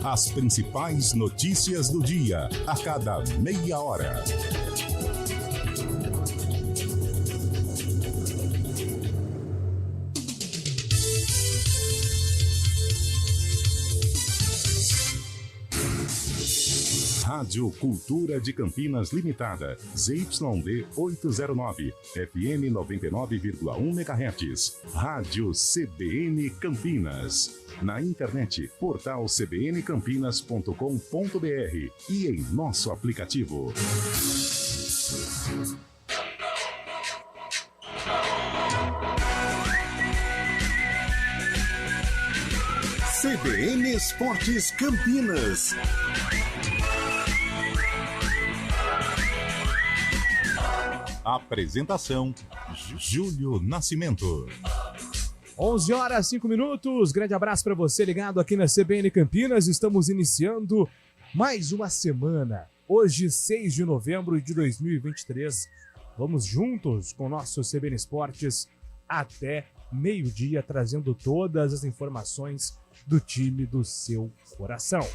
As principais notícias do dia, a cada meia hora. Rádio Cultura de Campinas Limitada, ZYD 809, FM 99,1 MHz. Rádio CBN Campinas. Na internet, portal cbncampinas.com.br e em nosso aplicativo. CBN Esportes Campinas. Apresentação: Júlio Nascimento. 11h05. Grande abraço para você ligado aqui na CBN Campinas. Estamos iniciando mais uma semana. Hoje, 6 de novembro de 2023. Vamos juntos com o nosso CBN Esportes até meio-dia, trazendo todas as informações do time do seu coração.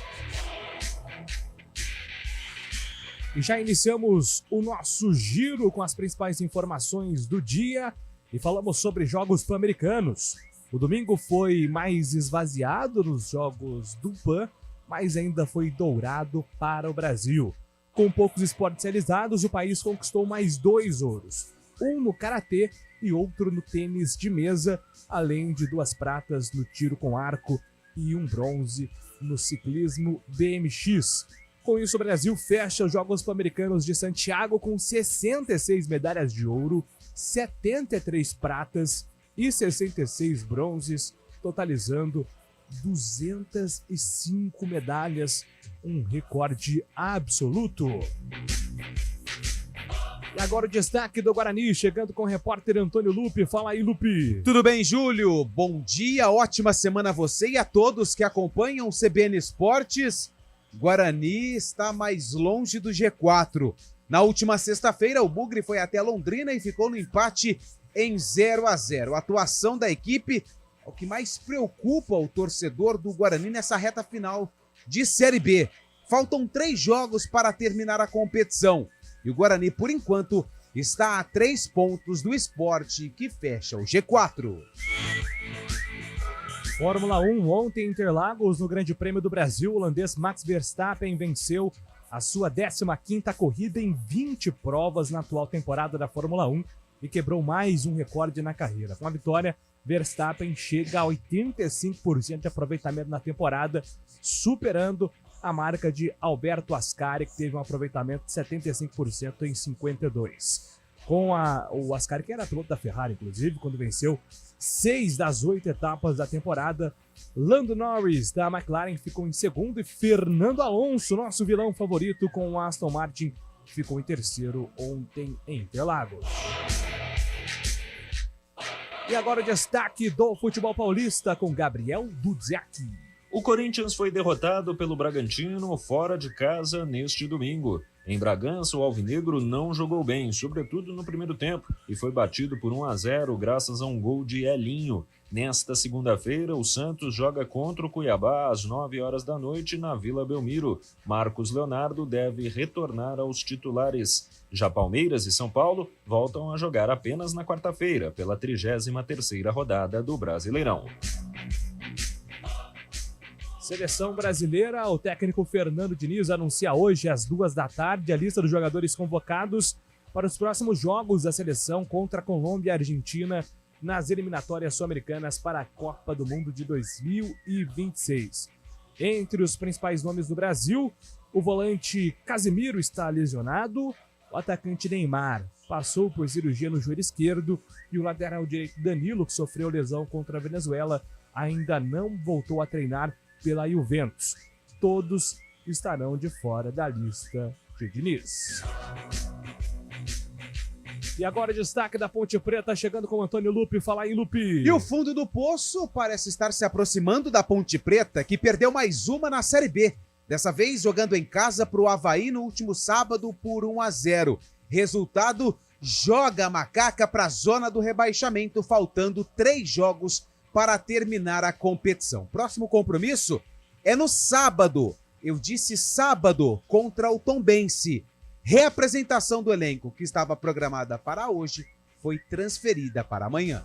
E já iniciamos o nosso giro com as principais informações do dia e falamos sobre jogos pan-americanos. O domingo foi mais esvaziado nos jogos do PAN, mas ainda foi dourado para o Brasil. Com poucos esportes realizados, o país conquistou mais 2 ouros. Um no karatê e outro no tênis de mesa, além de 2 pratas no tiro com arco e um bronze no ciclismo BMX. Com isso, o Brasil fecha os Jogos Pan-Americanos de Santiago com 66 medalhas de ouro, 73 pratas e 66 bronzes, totalizando 205 medalhas, um recorde absoluto. E agora o destaque do Guarani, chegando com o repórter Antônio Lupe. Fala aí, Lupe. Tudo bem, Júlio? Bom dia, ótima semana a você e a todos que acompanham o CBN Esportes. Guarani está mais longe do G4. Na última sexta-feira, o Bugre foi até Londrina e ficou no empate em 0-0. A atuação da equipe é o que mais preocupa o torcedor do Guarani nessa reta final de Série B. Faltam 3 jogos para terminar a competição. E o Guarani, por enquanto, está a 3 pontos do Sport, que fecha o G4. Fórmula 1, ontem em Interlagos, no Grande Prêmio do Brasil, o holandês Max Verstappen venceu a sua 15ª corrida em 20 provas na atual temporada da Fórmula 1 e quebrou mais um recorde na carreira. Com a vitória, Verstappen chega a 85% de aproveitamento na temporada, superando a marca de Alberto Ascari, que teve um aproveitamento de 75% em 52%. Com o Ascari, que era piloto da Ferrari, inclusive, quando venceu 6 das 8 etapas da temporada. Lando Norris, da McLaren, ficou em segundo e Fernando Alonso, nosso vilão favorito, com o Aston Martin, ficou em terceiro ontem em Interlagos. E agora o destaque do futebol paulista com Gabriel Dudziak. O Corinthians foi derrotado pelo Bragantino fora de casa neste domingo. Em Bragança, o alvinegro não jogou bem, sobretudo no primeiro tempo, e foi batido por 1-0 graças a um gol de Elinho. Nesta segunda-feira, o Santos joga contra o Cuiabá às 9h da noite na Vila Belmiro. Marcos Leonardo deve retornar aos titulares. Já Palmeiras e São Paulo voltam a jogar apenas na quarta-feira, pela 33ª rodada do Brasileirão. Seleção brasileira, o técnico Fernando Diniz anuncia hoje às 14h a lista dos jogadores convocados para os próximos jogos da seleção contra a Colômbia e a Argentina nas eliminatórias sul-americanas para a Copa do Mundo de 2026. Entre os principais nomes do Brasil, o volante Casemiro está lesionado, o atacante Neymar passou por cirurgia no joelho esquerdo e o lateral direito Danilo, que sofreu lesão contra a Venezuela, ainda não voltou a treinar pela Juventus. Todos estarão de fora da lista de Diniz. E agora o destaque da Ponte Preta, chegando com o Antônio Lupe. Fala aí, Lupe. E o fundo do poço parece estar se aproximando da Ponte Preta, que perdeu mais uma na Série B. Dessa vez jogando em casa para o Avaí no último sábado por 1-0. Resultado, joga a Macaca para a zona do rebaixamento, faltando 3 jogos para terminar a competição. Próximo compromisso é no sábado. Eu disse sábado, contra o Tombense. Reapresentação do elenco, que estava programada para hoje, foi transferida para amanhã.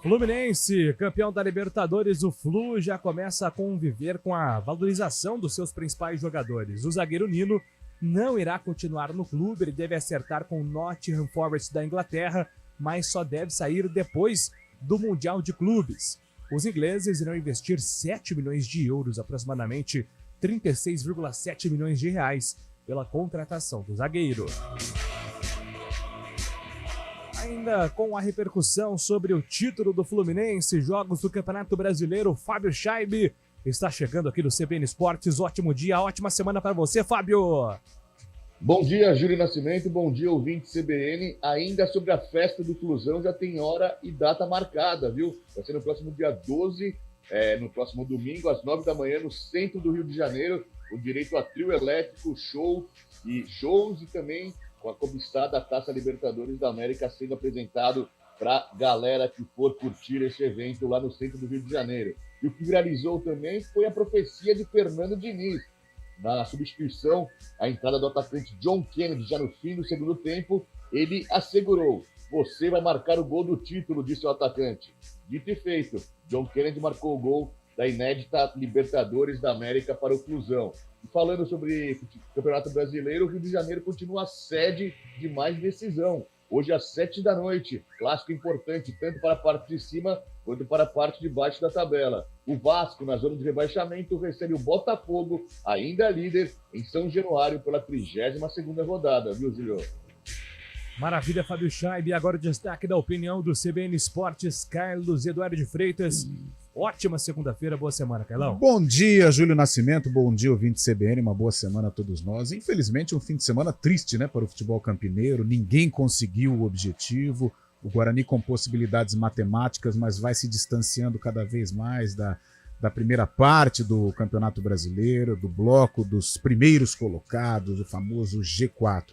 Fluminense, campeão da Libertadores, o Flu já começa a conviver com a valorização dos seus principais jogadores. O zagueiro Nino não irá continuar no clube, ele deve acertar com o Nottingham Forest da Inglaterra, mas só deve sair depois do Mundial de Clubes. Os ingleses irão investir 7 milhões de euros, aproximadamente 36,7 milhões de reais, pela contratação do zagueiro. Ainda com a repercussão sobre o título do Fluminense, jogos do Campeonato Brasileiro, Fábio Scheibe está chegando aqui no CBN Esportes. Ótimo dia, ótima semana para você, Fábio. Bom dia, Júlio Nascimento, bom dia, ouvinte CBN. Ainda sobre a festa do Flusão, já tem hora e data marcada, viu? Vai ser no próximo dia 12, no próximo domingo, às 9 da manhã, no centro do Rio de Janeiro, com direito a trio elétrico, shows e também com a cobiçada Taça Libertadores da América sendo apresentado para galera que for curtir esse evento lá no centro do Rio de Janeiro. E o que viralizou também foi a profecia de Fernando Diniz. Na substituição, a entrada do atacante John Kennedy já no fim do segundo tempo, ele assegurou: você vai marcar o gol do título, disse o atacante. Dito e feito, John Kennedy marcou o gol da inédita Libertadores da América para o Flusão. E falando sobre o Campeonato Brasileiro, o Rio de Janeiro continua a sede de mais decisão. Hoje às 7 da noite, clássico importante tanto para a parte de cima quanto para a parte de baixo da tabela. O Vasco, na zona de rebaixamento, recebe o Botafogo, ainda líder, em São Januário, pela 32ª rodada, viu, Zilhão? Maravilha, Fábio Scheibe. Agora o destaque da opinião do CBN Esportes, Carlos Eduardo de Freitas. Ótima segunda-feira, boa semana, Carlão. Bom dia, Júlio Nascimento, bom dia, ouvinte CBN, uma boa semana a todos nós. Infelizmente, um fim de semana triste, né, para o futebol campineiro, ninguém conseguiu o objetivo, o Guarani com possibilidades matemáticas, mas vai se distanciando cada vez mais da primeira parte do Campeonato Brasileiro, do bloco dos primeiros colocados, o famoso G4.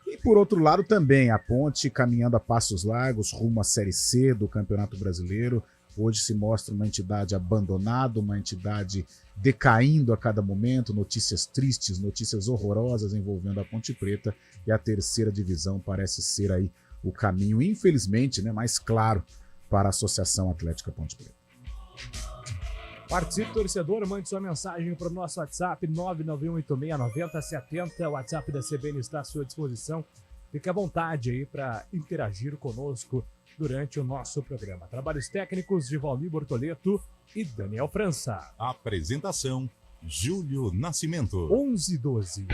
E por outro lado também, a Ponte caminhando a passos largos rumo à Série C do Campeonato Brasileiro. Hoje se mostra uma entidade abandonada, uma entidade decaindo a cada momento, notícias tristes, notícias horrorosas envolvendo a Ponte Preta, e a terceira divisão parece ser aí o caminho, infelizmente, né, mais claro para a Associação Atlética Ponte Preta. Participe, torcedor, mande sua mensagem para o nosso WhatsApp 991869070. O WhatsApp da CBN está à sua disposição. Fique à vontade aí para interagir conosco durante o nosso programa. Trabalhos técnicos de Valmir Bortoleto e Daniel França. Apresentação, Júlio Nascimento. 11:12.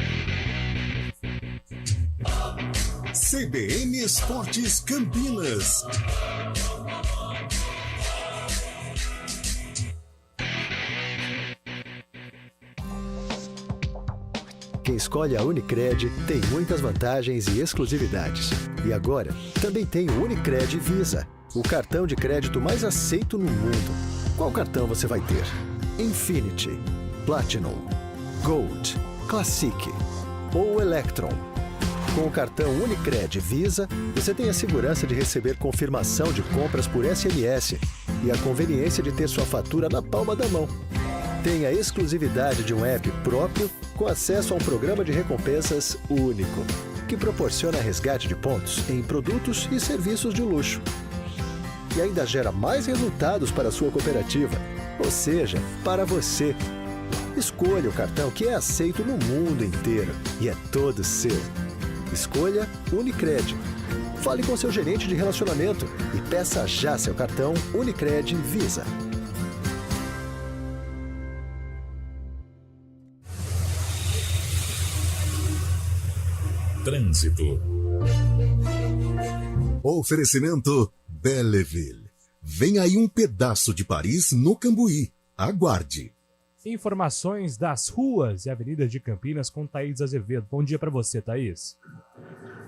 CBN Esportes Campinas. Quem escolhe a Unicred tem muitas vantagens e exclusividades. E agora, também tem o Unicred Visa, o cartão de crédito mais aceito no mundo. Qual cartão você vai ter? Infinity, Platinum, Gold, Classic ou Electron? Com o cartão Unicred Visa, você tem a segurança de receber confirmação de compras por SMS e a conveniência de ter sua fatura na palma da mão. Tem a exclusividade de um app próprio com acesso a um programa de recompensas único, que proporciona resgate de pontos em produtos e serviços de luxo. E ainda gera mais resultados para a sua cooperativa, ou seja, para você. Escolha o cartão que é aceito no mundo inteiro e é todo seu. Escolha Unicred. Fale com seu gerente de relacionamento e peça já seu cartão Unicred Visa. Trânsito. Oferecimento Belleville. Vem aí um pedaço de Paris no Cambuí. Aguarde. Informações das ruas e avenidas de Campinas com Thaís Azevedo. Bom dia para você, Thaís.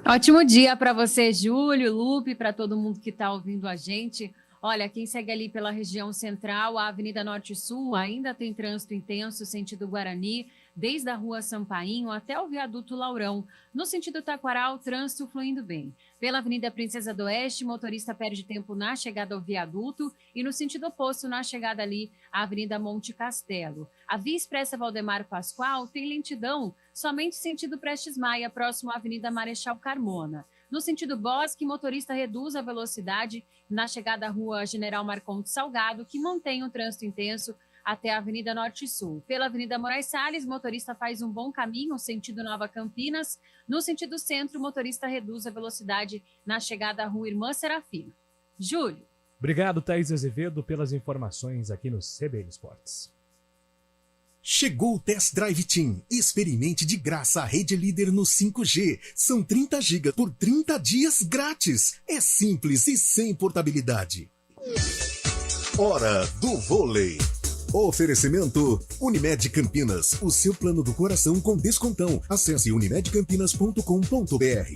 Ótimo dia para você, Júlio, Lupe, para todo mundo que está ouvindo a gente. Olha, quem segue ali pela região central, a Avenida Norte e Sul, ainda tem trânsito intenso, sentido Guarani, desde a Rua Sampainho até o Viaduto Laurão. No sentido Taquaral, trânsito fluindo bem. Pela Avenida Princesa do Oeste, motorista perde tempo na chegada ao viaduto e no sentido oposto, na chegada ali à Avenida Monte Castelo. A Via Expressa Valdemar Pascoal tem lentidão somente sentido Prestes Maia, próximo à Avenida Marechal Carmona. No sentido Bosque, motorista reduz a velocidade na chegada à Rua General Marcondes Salgado, que mantém o trânsito intenso até a Avenida Norte e Sul. Pela Avenida Moraes Salles, motorista faz um bom caminho, sentido Nova Campinas. No sentido centro, motorista reduz a velocidade na chegada à Rua Irmã Serafina. Júlio. Obrigado, Thaís Azevedo, pelas informações aqui no CBN Esportes. Chegou o Test Drive Team. Experimente de graça a rede líder no 5G. São 30 GB por 30 dias grátis. É simples e sem portabilidade. Hora do vôlei. Oferecimento Unimed Campinas. O seu plano do coração com descontão. Acesse unimedcampinas.com.br.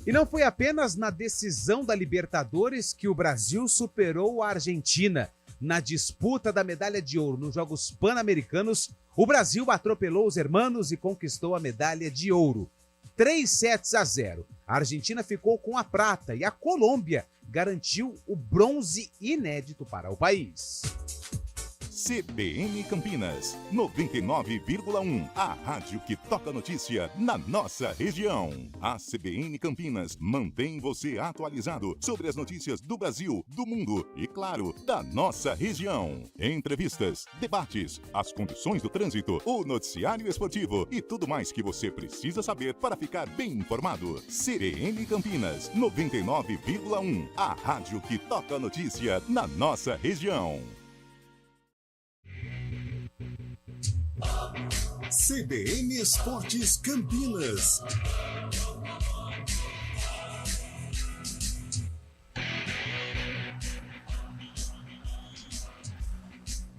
E não foi apenas na decisão da Libertadores que o Brasil superou a Argentina. Na disputa da medalha de ouro nos Jogos Pan-Americanos, o Brasil atropelou os hermanos e conquistou a medalha de ouro. 3-0. A Argentina ficou com a prata e a Colômbia garantiu o bronze inédito para o país. CBN Campinas, 99,1. A rádio que toca notícia na nossa região. A CBN Campinas mantém você atualizado sobre as notícias do Brasil, do mundo e, claro, da nossa região. Entrevistas, debates, as condições do trânsito, o noticiário esportivo e tudo mais que você precisa saber para ficar bem informado. CBN Campinas, 99,1. A rádio que toca notícia na nossa região. CBN Esportes Campinas.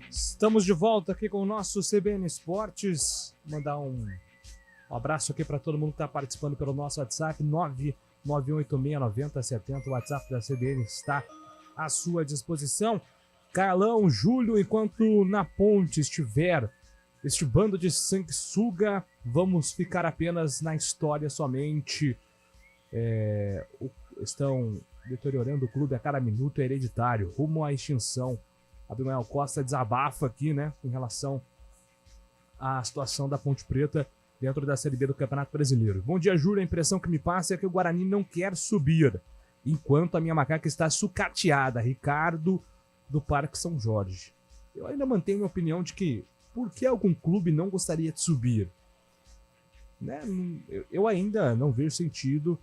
Estamos de volta aqui com o nosso CBN Esportes. Mandar um abraço aqui para todo mundo que está participando pelo nosso WhatsApp, 991869070. O WhatsApp da CBN está à sua disposição. Carlão, Júlio, enquanto na ponte estiver este bando de sanguessuga, vamos ficar apenas na história somente. Estão deteriorando o clube a cada minuto, é hereditário, rumo à extinção. Abimael Costa desabafa aqui, né, em relação à situação da Ponte Preta dentro da Série B do Campeonato Brasileiro. Bom dia, Júlio. A impressão que me passa é que o Guarani não quer subir, enquanto a minha macaca está sucateada. Ricardo, do Parque São Jorge. Eu ainda mantenho minha opinião de que por que algum clube não gostaria de subir? Né? Eu ainda não vejo sentido,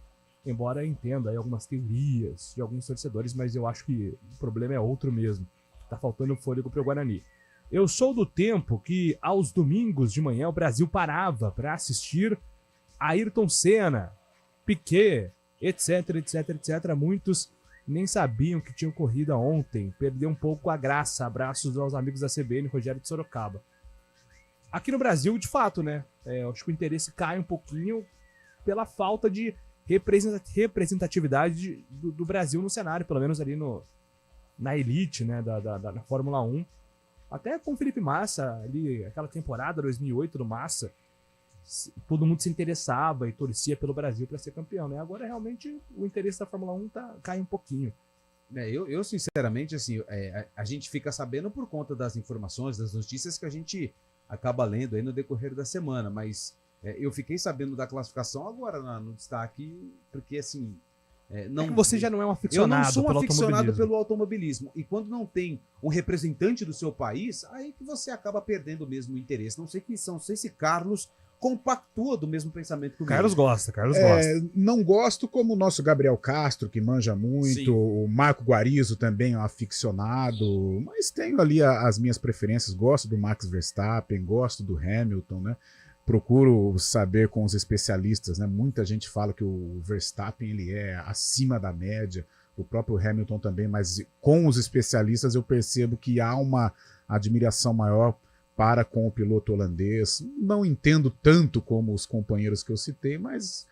embora eu entenda aí algumas teorias de alguns torcedores, mas eu acho que o problema é outro mesmo. Tá faltando fôlego para o Guarani. Eu sou do tempo que, aos domingos de manhã, o Brasil parava para assistir Ayrton Senna, Piquet, etc. Muitos nem sabiam que tinha ocorrido ontem. Perdeu um pouco a graça. Abraços aos amigos da CBN, Rogério de Sorocaba. Aqui no Brasil, de fato, né? Eu acho que o interesse cai um pouquinho pela falta de representatividade do Brasil no cenário, pelo menos ali na elite, né? Da Fórmula 1. Até com o Felipe Massa, ali, aquela temporada 2008 do Massa, todo mundo se interessava e torcia pelo Brasil para ser campeão, né? Agora, realmente, o interesse da Fórmula 1 cai um pouquinho. Eu sinceramente, assim, a gente fica sabendo por conta das informações, das notícias que a gente acaba lendo aí no decorrer da semana, mas eu fiquei sabendo da classificação agora no destaque, porque assim... você já não é um aficionado. Eu não sou um aficionado pelo automobilismo. E quando não tem um representante do seu país, aí que você acaba perdendo mesmo o interesse. Não sei se Carlos compactua do mesmo pensamento que o Carlos meu. gosta. Não gosto como o nosso Gabriel Castro, que manja muito, Sim. o Marco Guarizo também é um aficionado, mas tenho ali as minhas preferências, gosto do Max Verstappen, gosto do Hamilton, né? Procuro saber com os especialistas, né? Muita gente fala que o Verstappen ele é acima da média, o próprio Hamilton também, mas com os especialistas eu percebo que há uma admiração maior para com o piloto holandês. Não entendo tanto como os companheiros que eu citei, mas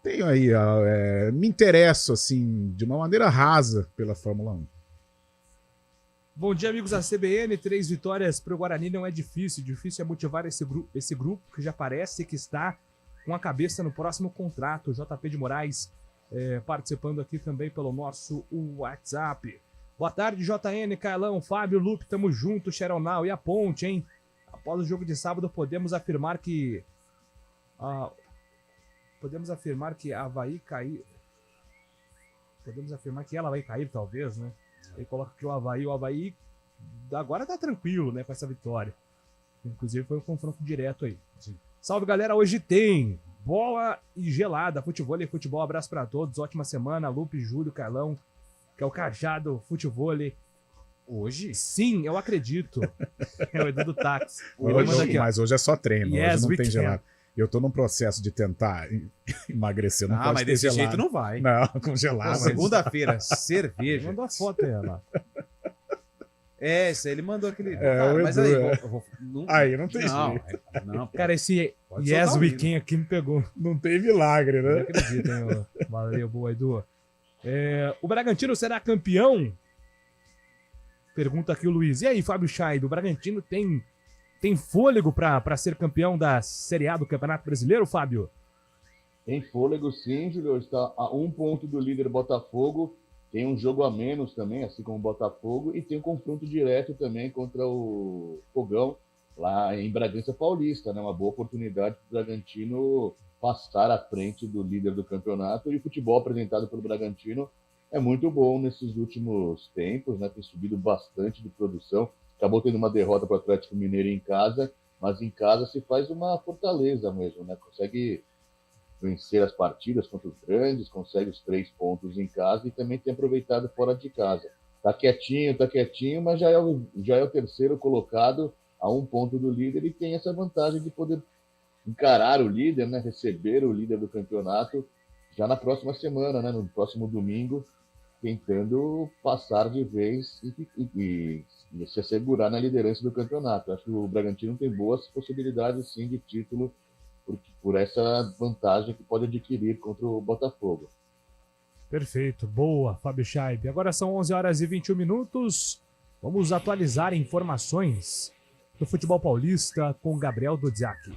Tenho aí, me interesso, assim, de uma maneira rasa pela Fórmula 1. Bom dia, amigos da CBN. 3 vitórias para o Guarani não é difícil. Difícil é motivar esse grupo que já parece que está com a cabeça no próximo contrato. O JP de Moraes participando aqui também pelo nosso WhatsApp. Boa tarde, JN, Carlão, Fábio, Lupe, tamo junto, Cheronal e a Ponte, hein? Após o jogo de sábado, podemos afirmar que Avaí cair. Podemos afirmar que ela vai cair, talvez, né? Ele coloca aqui o Avaí agora tá tranquilo, né, com essa vitória. Inclusive foi um confronto direto aí. Sim. Salve, galera, hoje tem bola e gelada, futevôlei, futebol, abraço pra todos, ótima semana, Lupe, Júlio, Carlão, que é o Cajado Futevôlei. Hoje? Sim, eu acredito. É o Edu do Táxi. Mas hoje é só treino, Yes, hoje não tem gelado. Eu tô num processo de tentar emagrecer, não pode mas ter desse gelado. jeito não vai. Não, com gelado. Segunda-feira, cerveja. Mandou a foto aí, lá. Isso aí ele mandou aquele... mas aí, aí não tem jeito. Não, cara, esse pode Yes soltar o Weekend aqui me pegou. Não tem milagre, né? Não acredito, hein? Valeu, boa, Edu. O Bragantino será campeão? Pergunta aqui o Luiz. E aí, Fábio Chaib, o Bragantino tem fôlego para ser campeão da Série A do Campeonato Brasileiro, Fábio? Tem fôlego sim, Júlio. Está a 1 ponto do líder Botafogo. Tem um jogo a menos também, assim como o Botafogo. E tem um confronto direto também contra o Fogão, lá em Bragança Paulista, né? Uma boa oportunidade para o Bragantino passar à frente do líder do campeonato. E o futebol apresentado pelo Bragantino é muito bom nesses últimos tempos, né? Tem subido bastante de produção. Acabou tendo uma derrota para o Atlético Mineiro em casa, mas em casa se faz uma fortaleza mesmo, né? Consegue vencer as partidas contra os grandes, consegue os 3 pontos em casa e também tem aproveitado fora de casa. Tá quietinho, mas já é o terceiro colocado a 1 ponto do líder e tem essa vantagem de poder encarar o líder, né? Receber o líder do campeonato já na próxima semana, né? No próximo domingo, tentando passar de vez e se assegurar na liderança do campeonato. Acho que o Bragantino tem boas possibilidades, sim, de título por essa vantagem que pode adquirir contra o Botafogo. Perfeito, boa, Fábio Chaib. Agora são 11 horas e 21 minutos. Vamos atualizar informações do futebol paulista com Gabriel Dodziak.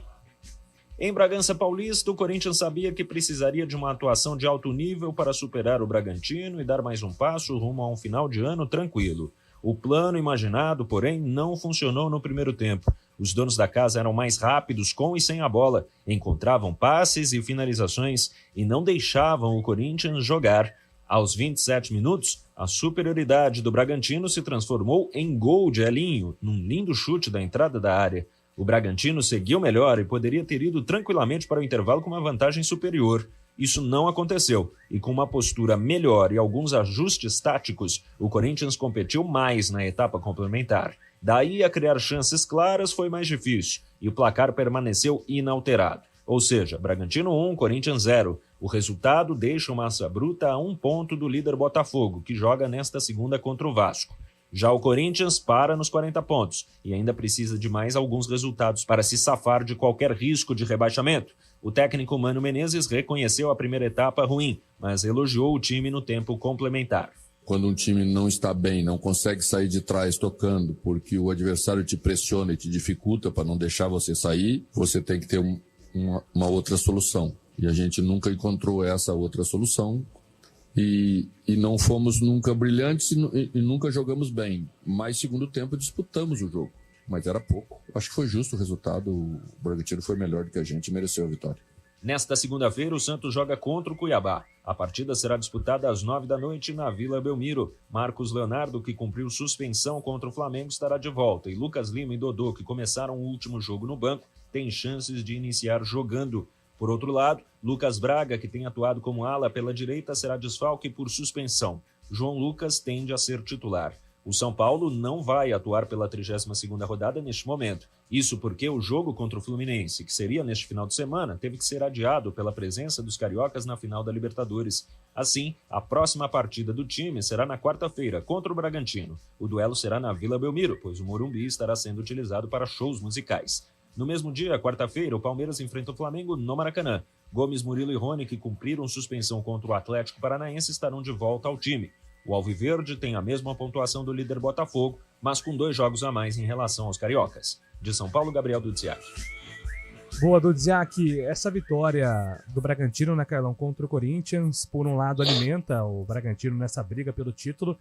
Em Bragança Paulista, o Corinthians sabia que precisaria de uma atuação de alto nível para superar o Bragantino e dar mais um passo rumo a um final de ano tranquilo. O plano imaginado, porém, não funcionou no primeiro tempo. Os donos da casa eram mais rápidos com e sem a bola, encontravam passes e finalizações e não deixavam o Corinthians jogar. Aos 27 minutos, a superioridade do Bragantino se transformou em gol de Elinho, num lindo chute da entrada da área. O Bragantino seguiu melhor e poderia ter ido tranquilamente para o intervalo com uma vantagem superior. Isso não aconteceu, e com uma postura melhor e alguns ajustes táticos, o Corinthians competiu mais na etapa complementar. Daí a criar chances claras foi mais difícil, e o placar permaneceu inalterado. Ou seja, Bragantino 1, Corinthians 0. O resultado deixa o Massa Bruta a 1 ponto do líder Botafogo, que joga nesta segunda contra o Vasco. Já o Corinthians para nos 40 pontos e ainda precisa de mais alguns resultados para se safar de qualquer risco de rebaixamento. O técnico Mano Menezes reconheceu a primeira etapa ruim, mas elogiou o time no tempo complementar. Quando um time não está bem, não consegue sair de trás tocando, porque o adversário te pressiona e te dificulta para não deixar você sair, você tem que ter uma outra solução. E a gente nunca encontrou essa outra solução. E não fomos nunca brilhantes e nunca jogamos bem. Mas segundo tempo disputamos o jogo, mas era pouco. Acho que foi justo o resultado, o Bragantino foi melhor do que a gente e mereceu a vitória. Nesta segunda-feira, o Santos joga contra o Cuiabá. A partida será disputada às 9h na Vila Belmiro. Marcos Leonardo, que cumpriu suspensão contra o Flamengo, estará de volta. E Lucas Lima e Dodô, que começaram o último jogo no banco, têm chances de iniciar jogando. Por outro lado, Lucas Braga, que tem atuado como ala pela direita, será desfalque por suspensão. João Lucas tende a ser titular. O São Paulo não vai atuar pela 32ª rodada neste momento. Isso porque o jogo contra o Fluminense, que seria neste final de semana, teve que ser adiado pela presença dos cariocas na final da Libertadores. Assim, a próxima partida do time será na quarta-feira, contra o Bragantino. O duelo será na Vila Belmiro, pois o Morumbi estará sendo utilizado para shows musicais. No mesmo dia, quarta-feira, o Palmeiras enfrenta o Flamengo no Maracanã. Gomes, Murilo e Rony, que cumpriram suspensão contra o Atlético Paranaense, estarão de volta ao time. O Alviverde tem a mesma pontuação do líder Botafogo, mas com 2 jogos a mais em relação aos cariocas. De São Paulo, Gabriel Dudziak. Boa, Dudziak. Essa vitória do Bragantino, né, Carlão, contra o Corinthians, por um lado alimenta o Bragantino nessa briga pelo título,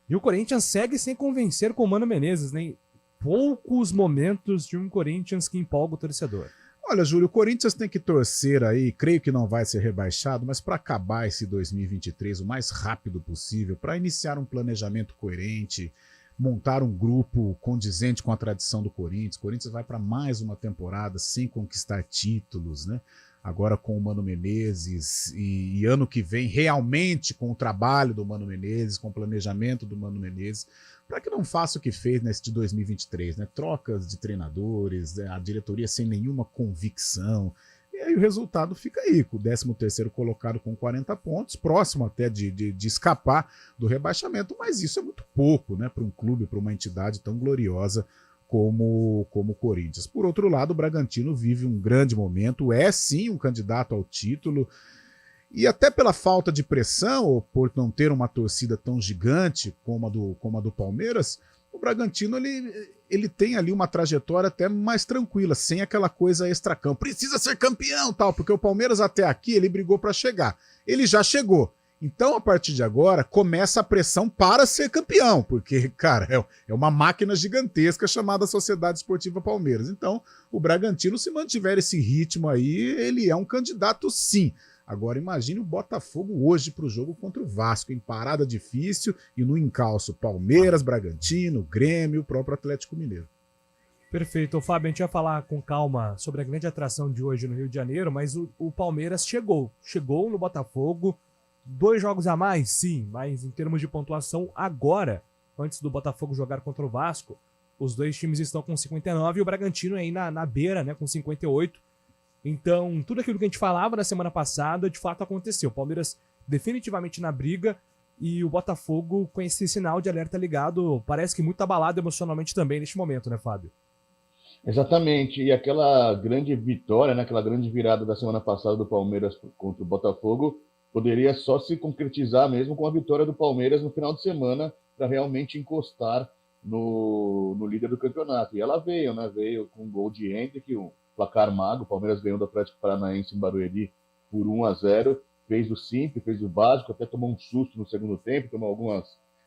e o Corinthians segue sem convencer com o Mano Menezes, né? Poucos momentos de um Corinthians que empolga o torcedor. Olha, Júlio, o Corinthians tem que torcer aí, creio que não vai ser rebaixado, mas para acabar esse 2023 o mais rápido possível, para iniciar um planejamento coerente, montar um grupo condizente com a tradição do Corinthians. O Corinthians vai para mais uma temporada sem conquistar títulos, né? Agora com o Mano Menezes e ano que vem realmente com o trabalho do Mano Menezes, com o planejamento do Mano Menezes, para que não faça o que fez nesse de 2023, né? Trocas de treinadores, a diretoria sem nenhuma convicção, e aí o resultado fica aí, com o 13º colocado com 40 pontos, próximo até de escapar do rebaixamento, mas isso é muito pouco, né, para um clube, para uma entidade tão gloriosa como o Corinthians. Por outro lado, o Bragantino vive um grande momento, é sim um candidato ao título, e até pela falta de pressão, ou por não ter uma torcida tão gigante como a do Palmeiras, o Bragantino ele tem ali uma trajetória até mais tranquila, sem aquela coisa extracampo. Precisa ser campeão, tal, porque o Palmeiras até aqui ele brigou para chegar. Ele já chegou. Então, a partir de agora, começa a pressão para ser campeão, porque, cara, é uma máquina gigantesca chamada Sociedade Esportiva Palmeiras. Então, o Bragantino, se mantiver esse ritmo aí, ele é um candidato sim. Agora imagine o Botafogo hoje para o jogo contra o Vasco, em parada difícil e no encalço Palmeiras, Bragantino, Grêmio, o próprio Atlético Mineiro. Perfeito. Fábio, a gente vai falar com calma sobre a grande atração de hoje no Rio de Janeiro, mas o Palmeiras chegou no Botafogo, 2 jogos a mais, sim, mas em termos de pontuação agora, antes do Botafogo jogar contra o Vasco, os 2 times estão com 59 e o Bragantino aí na beira, né, com 58. Então, tudo aquilo que a gente falava na semana passada, de fato aconteceu. O Palmeiras definitivamente na briga e o Botafogo com esse sinal de alerta ligado, parece que muito abalado emocionalmente também neste momento, né, Fábio? Exatamente, e aquela grande vitória, né, aquela grande virada da semana passada do Palmeiras contra o Botafogo, poderia só se concretizar mesmo com a vitória do Palmeiras no final de semana para realmente encostar no líder do campeonato. E ela veio, né, veio com um gol de Hendrick, um placar mago. O Palmeiras ganhou do Atlético Paranaense em Barueri por 1-0, fez o simples, fez o básico, até tomou um susto no segundo tempo, tomou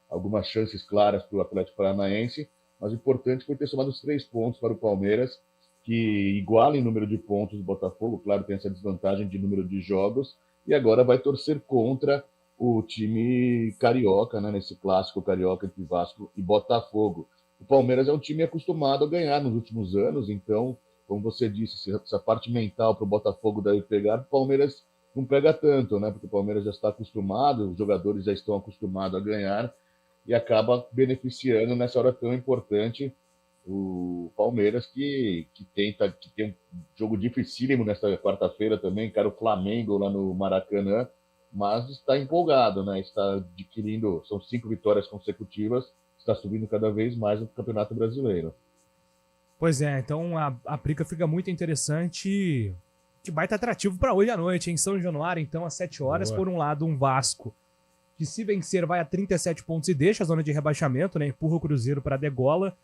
algumas chances claras para o Atlético Paranaense, mas o importante foi ter somado os 3 pontos para o Palmeiras, que iguala em número de pontos do Botafogo, claro, tem essa desvantagem de número de jogos, e agora vai torcer contra o time carioca, né, nesse clássico carioca entre Vasco e Botafogo. O Palmeiras é um time acostumado a ganhar nos últimos anos, então, como você disse, essa parte mental para o Botafogo deve pegar, o Palmeiras não pega tanto, né? Porque o Palmeiras já está acostumado, os jogadores já estão acostumados a ganhar e acaba beneficiando nessa hora tão importante o Palmeiras que tem um jogo dificílimo nesta quarta-feira também, cara, o Flamengo lá no Maracanã, mas está empolgado, né? Está adquirindo, são 5 vitórias consecutivas, está subindo cada vez mais no Campeonato Brasileiro. Pois é, então a briga fica muito interessante. Que baita atrativo para hoje à noite, em São Januário, então, às 7 horas. Boa. Por um lado, um Vasco, que se vencer vai a 37 pontos e deixa a zona de rebaixamento, né? Empurra o Cruzeiro para a degola.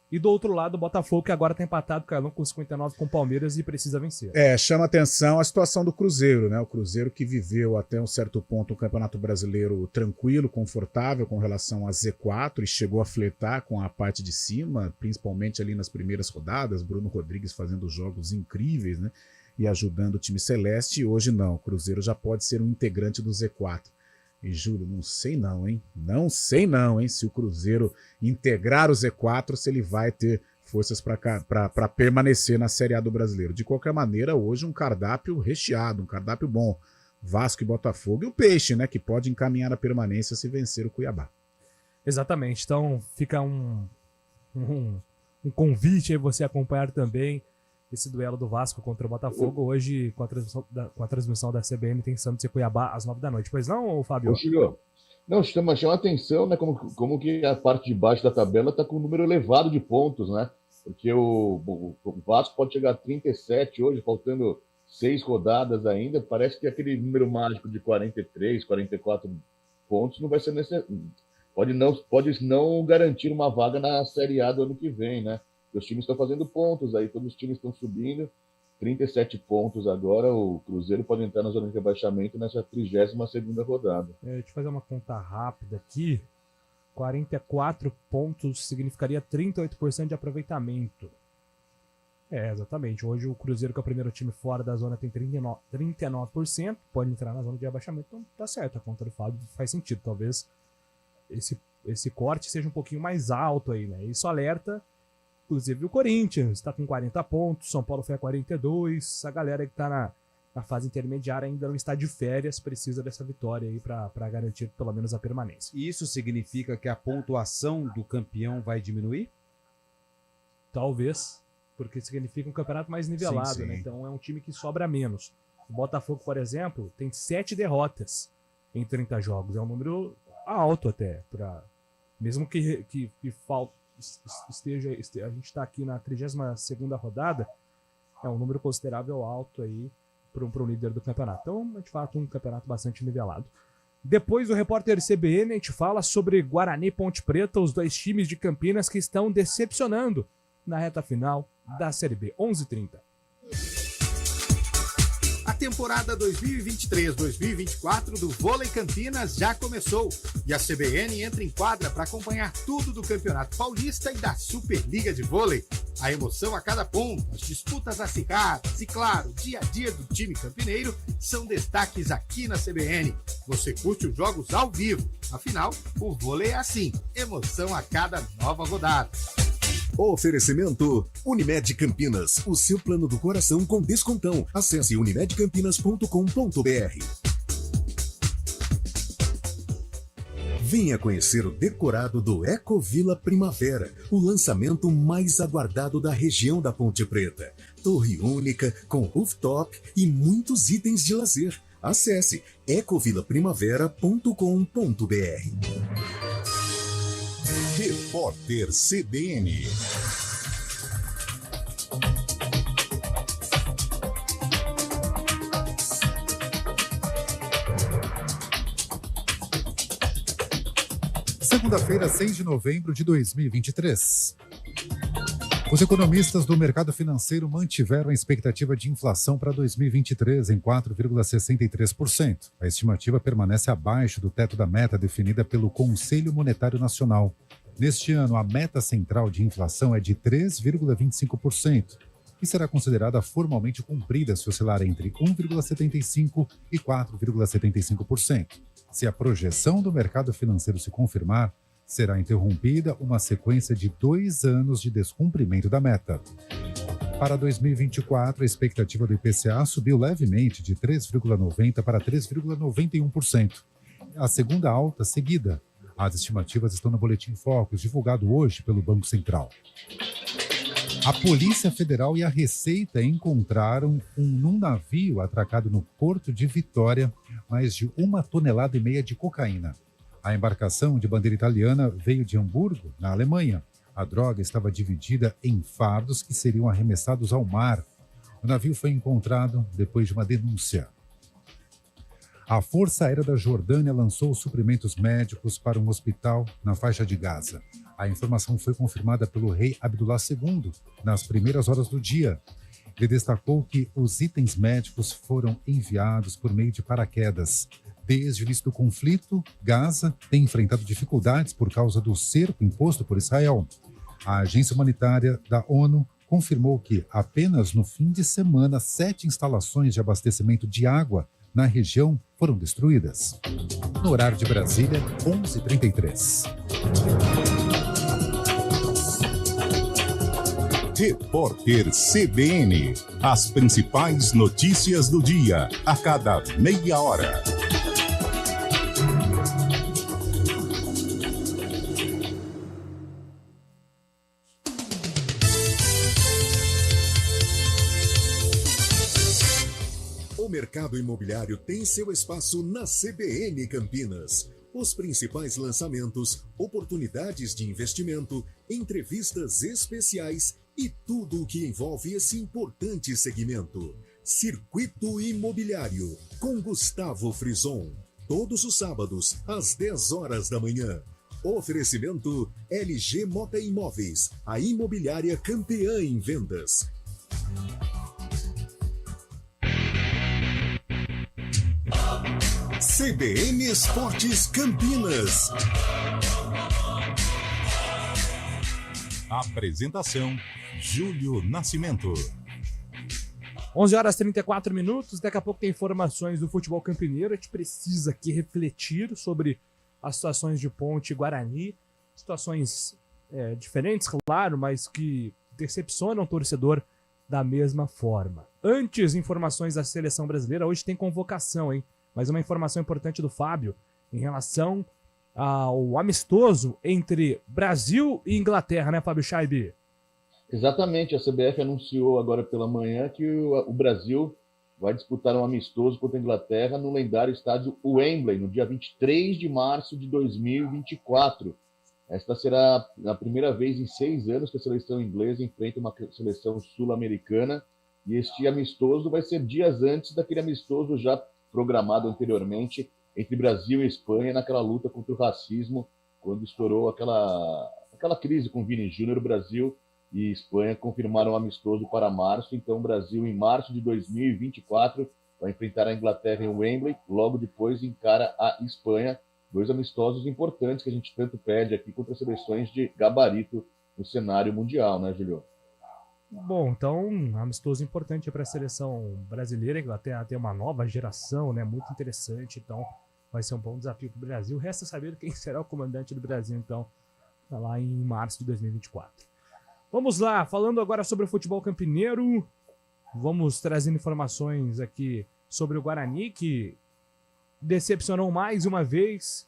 E do outro lado, o Botafogo, que agora tá empatado, Carlão, com 59 com o Palmeiras e precisa vencer. Chama atenção a situação do Cruzeiro, né? O Cruzeiro que viveu até um certo ponto o Campeonato Brasileiro tranquilo, confortável com relação a Z4 e chegou a flertar com a parte de cima, principalmente ali nas primeiras rodadas, Bruno Rodrigues fazendo jogos incríveis, né? E ajudando o time celeste, e hoje não, o Cruzeiro já pode ser um integrante do Z4. E Júlio, não sei não, hein? Não sei não, hein? Se o Cruzeiro integrar o Z4, se ele vai ter forças para permanecer na Série A do Brasileiro. De qualquer maneira, hoje um cardápio recheado, um cardápio bom. Vasco e Botafogo e o Peixe, né? Que pode encaminhar a permanência se vencer o Cuiabá. Exatamente, então fica um convite aí você acompanhar também esse duelo do Vasco contra o Botafogo, hoje com a transmissão da CBN tem Santos e Cuiabá às 9 da noite. Pois não, Fábio? Não, chama atenção, né, como que a parte de baixo da tabela está com um número elevado de pontos, né? Porque o Vasco pode chegar a 37 hoje, faltando 6 rodadas ainda, parece que aquele número mágico de 43, 44 pontos não vai ser necessário. Pode não garantir uma vaga na Série A do ano que vem, né? Os times estão fazendo pontos aí, todos os times estão subindo. 37 pontos agora, o Cruzeiro pode entrar na zona de rebaixamento nessa 32ª rodada. Deixa eu fazer uma conta rápida aqui. 44 pontos significaria 38% de aproveitamento. Exatamente. Hoje o Cruzeiro, que é o primeiro time fora da zona, tem 39%. Pode entrar na zona de rebaixamento. Então tá certo, a conta do Fábio faz sentido. Talvez esse corte seja um pouquinho mais alto aí, né? Isso alerta, inclusive, o Corinthians. Está com 40 pontos, São Paulo foi a 42. A galera que tá na fase intermediária ainda não está de férias, precisa dessa vitória aí para garantir pelo menos a permanência. E isso significa que a pontuação do campeão vai diminuir? Talvez, porque significa um campeonato mais nivelado, sim. né? Então é um time que sobra menos. O Botafogo, por exemplo, tem 7 derrotas em 30 jogos. É um número alto até, mesmo que esteja, a gente está aqui na 32ª rodada, é um número considerável alto aí para um líder do campeonato. Então, é de fato um campeonato bastante nivelado. Depois do repórter CBN, a gente fala sobre Guarani e Ponte Preta, os dois times de Campinas que estão decepcionando na reta final da Série B. 11h30. A temporada 2023-2024 do Vôlei Campinas já começou e a CBN entra em quadra para acompanhar tudo do Campeonato Paulista e da Superliga de Vôlei. A emoção a cada ponto, as disputas acirradas e, claro, o dia a dia do time campineiro são destaques aqui na CBN. Você curte os jogos ao vivo, afinal, o vôlei é assim, emoção a cada nova rodada. Oferecimento Unimed Campinas, o seu plano do coração com descontão. Acesse unimedcampinas.com.br. Venha conhecer o decorado do Ecovila Primavera, o lançamento mais aguardado da região da Ponte Preta. Torre única, com rooftop e muitos itens de lazer. Acesse ecovilaprimavera.com.br. Repórter CBN. Segunda-feira, 6 de novembro de 2023. Os economistas do mercado financeiro mantiveram a expectativa de inflação para 2023 em 4,63%. A estimativa permanece abaixo do teto da meta definida pelo Conselho Monetário Nacional. Neste ano, a meta central de inflação é de 3,25% e será considerada formalmente cumprida se oscilar entre 1,75% e 4,75%. Se a projeção do mercado financeiro se confirmar, será interrompida uma sequência de 2 anos de descumprimento da meta. Para 2024, a expectativa do IPCA subiu levemente de 3,90% para 3,91%. A segunda alta seguida. As estimativas estão no Boletim Focus, divulgado hoje pelo Banco Central. A Polícia Federal e a Receita encontraram num navio atracado no Porto de Vitória mais de 1,5 toneladas de cocaína. A embarcação de bandeira italiana veio de Hamburgo, na Alemanha. A droga estava dividida em fardos que seriam arremessados ao mar. O navio foi encontrado depois de uma denúncia. A Força Aérea da Jordânia lançou suprimentos médicos para um hospital na faixa de Gaza. A informação foi confirmada pelo rei Abdullah II nas primeiras horas do dia. Ele destacou que os itens médicos foram enviados por meio de paraquedas. Desde o início do conflito, Gaza tem enfrentado dificuldades por causa do cerco imposto por Israel. A agência humanitária da ONU confirmou que apenas no fim de semana 7 instalações de abastecimento de água na região foram destruídas. No horário de Brasília, 11h33. Repórter CBN. As principais notícias do dia, a cada meia hora. O mercado imobiliário tem seu espaço na CBN Campinas. Os principais lançamentos, oportunidades de investimento, entrevistas especiais e tudo o que envolve esse importante segmento. Circuito Imobiliário, com Gustavo Frison. Todos os sábados, às 10 horas da manhã. Oferecimento LG Mota Imóveis, a imobiliária campeã em vendas. CBN Esportes Campinas. Apresentação: Júlio Nascimento. 11 horas e 34 minutos, daqui a pouco tem informações do futebol campineiro. A gente precisa aqui refletir sobre as situações de Ponte e Guarani, situações diferentes, claro, mas que decepcionam o torcedor da mesma forma. Antes, informações da seleção brasileira, hoje tem convocação, hein? Mas uma informação importante do Fábio em relação ao amistoso entre Brasil e Inglaterra, né, Fábio Scheibe? Exatamente, a CBF anunciou agora pela manhã que o Brasil vai disputar um amistoso contra a Inglaterra no lendário estádio Wembley, no dia 23 de março de 2024. Esta será a primeira vez em 6 anos que a seleção inglesa enfrenta uma seleção sul-americana, e este amistoso vai ser dias antes daquele amistoso já programado anteriormente entre Brasil e Espanha naquela luta contra o racismo, quando estourou aquela crise com o Vini Júnior. O Brasil e Espanha confirmaram o amistoso para março. Então o Brasil, em março de 2024, vai enfrentar a Inglaterra em Wembley, logo depois encara a Espanha, 2 amistosos importantes que a gente tanto pede aqui contra seleções de gabarito no cenário mundial, né, Julio? Bom, então, um amistoso importante para a seleção brasileira. A Inglaterra tem uma nova geração, né, muito interessante, então vai ser um bom desafio para o Brasil. Resta saber quem será o comandante do Brasil, então, lá em março de 2024. Vamos lá, falando agora sobre o futebol campineiro, vamos trazendo informações aqui sobre o Guarani, que decepcionou mais uma vez.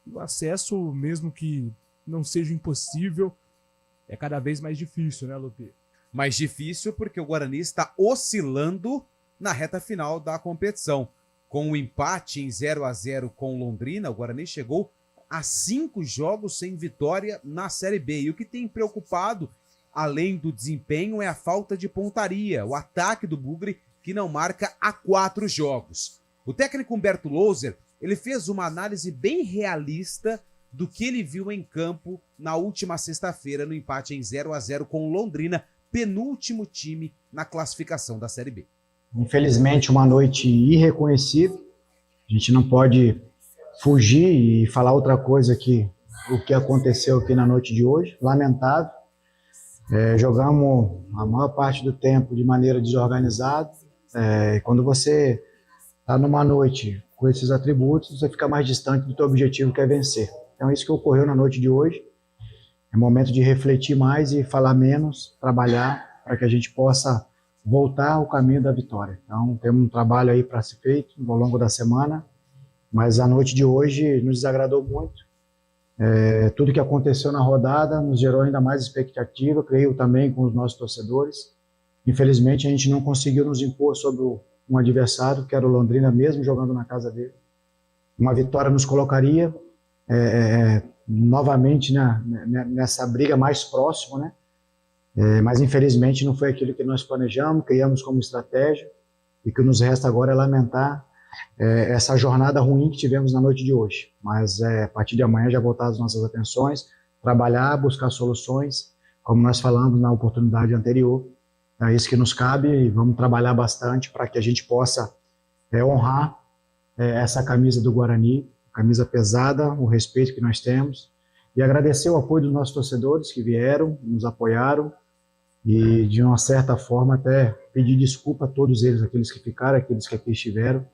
O acesso, mesmo que não seja impossível, é cada vez mais difícil, né, Lupi? Mais difícil porque o Guarani está oscilando na reta final da competição. Com o empate em 0-0 com Londrina, o Guarani chegou a 5 jogos sem vitória na Série B. E o que tem preocupado, além do desempenho, é a falta de pontaria, o ataque do Bugre, que não marca há 4 jogos. O técnico Humberto Louser, ele fez uma análise bem realista do que ele viu em campo na última sexta-feira no empate em 0-0 com Londrina, penúltimo time na classificação da Série B. Infelizmente, uma noite irreconhecível. A gente não pode fugir e falar outra coisa que o que aconteceu aqui na noite de hoje. Lamentável. Jogamos a maior parte do tempo de maneira desorganizada. Quando você está numa noite com esses atributos, você fica mais distante do teu objetivo, que é vencer. Então, isso que ocorreu na noite de hoje. É momento de refletir mais e falar menos, trabalhar para que a gente possa voltar ao caminho da vitória. Então, temos um trabalho aí para ser feito ao longo da semana, mas a noite de hoje nos desagradou muito. Tudo que aconteceu na rodada nos gerou ainda mais expectativa, creio também com os nossos torcedores. Infelizmente, a gente não conseguiu nos impor sobre um adversário, que era o Londrina, mesmo jogando na casa dele. Uma vitória nos colocaria novamente nessa briga mais próxima, né? Mas infelizmente não foi aquilo que nós planejamos, criamos como estratégia, e o que nos resta agora é lamentar essa jornada ruim que tivemos na noite de hoje. Mas a partir de amanhã já voltar as nossas atenções, trabalhar, buscar soluções, como nós falamos na oportunidade anterior. É isso que nos cabe, e vamos trabalhar bastante para que a gente possa honrar essa camisa do Guarani, camisa pesada, o respeito que nós temos, e agradecer o apoio dos nossos torcedores que vieram, nos apoiaram, e de uma certa forma até pedir desculpa a todos eles, aqueles que ficaram, aqueles que aqui estiveram,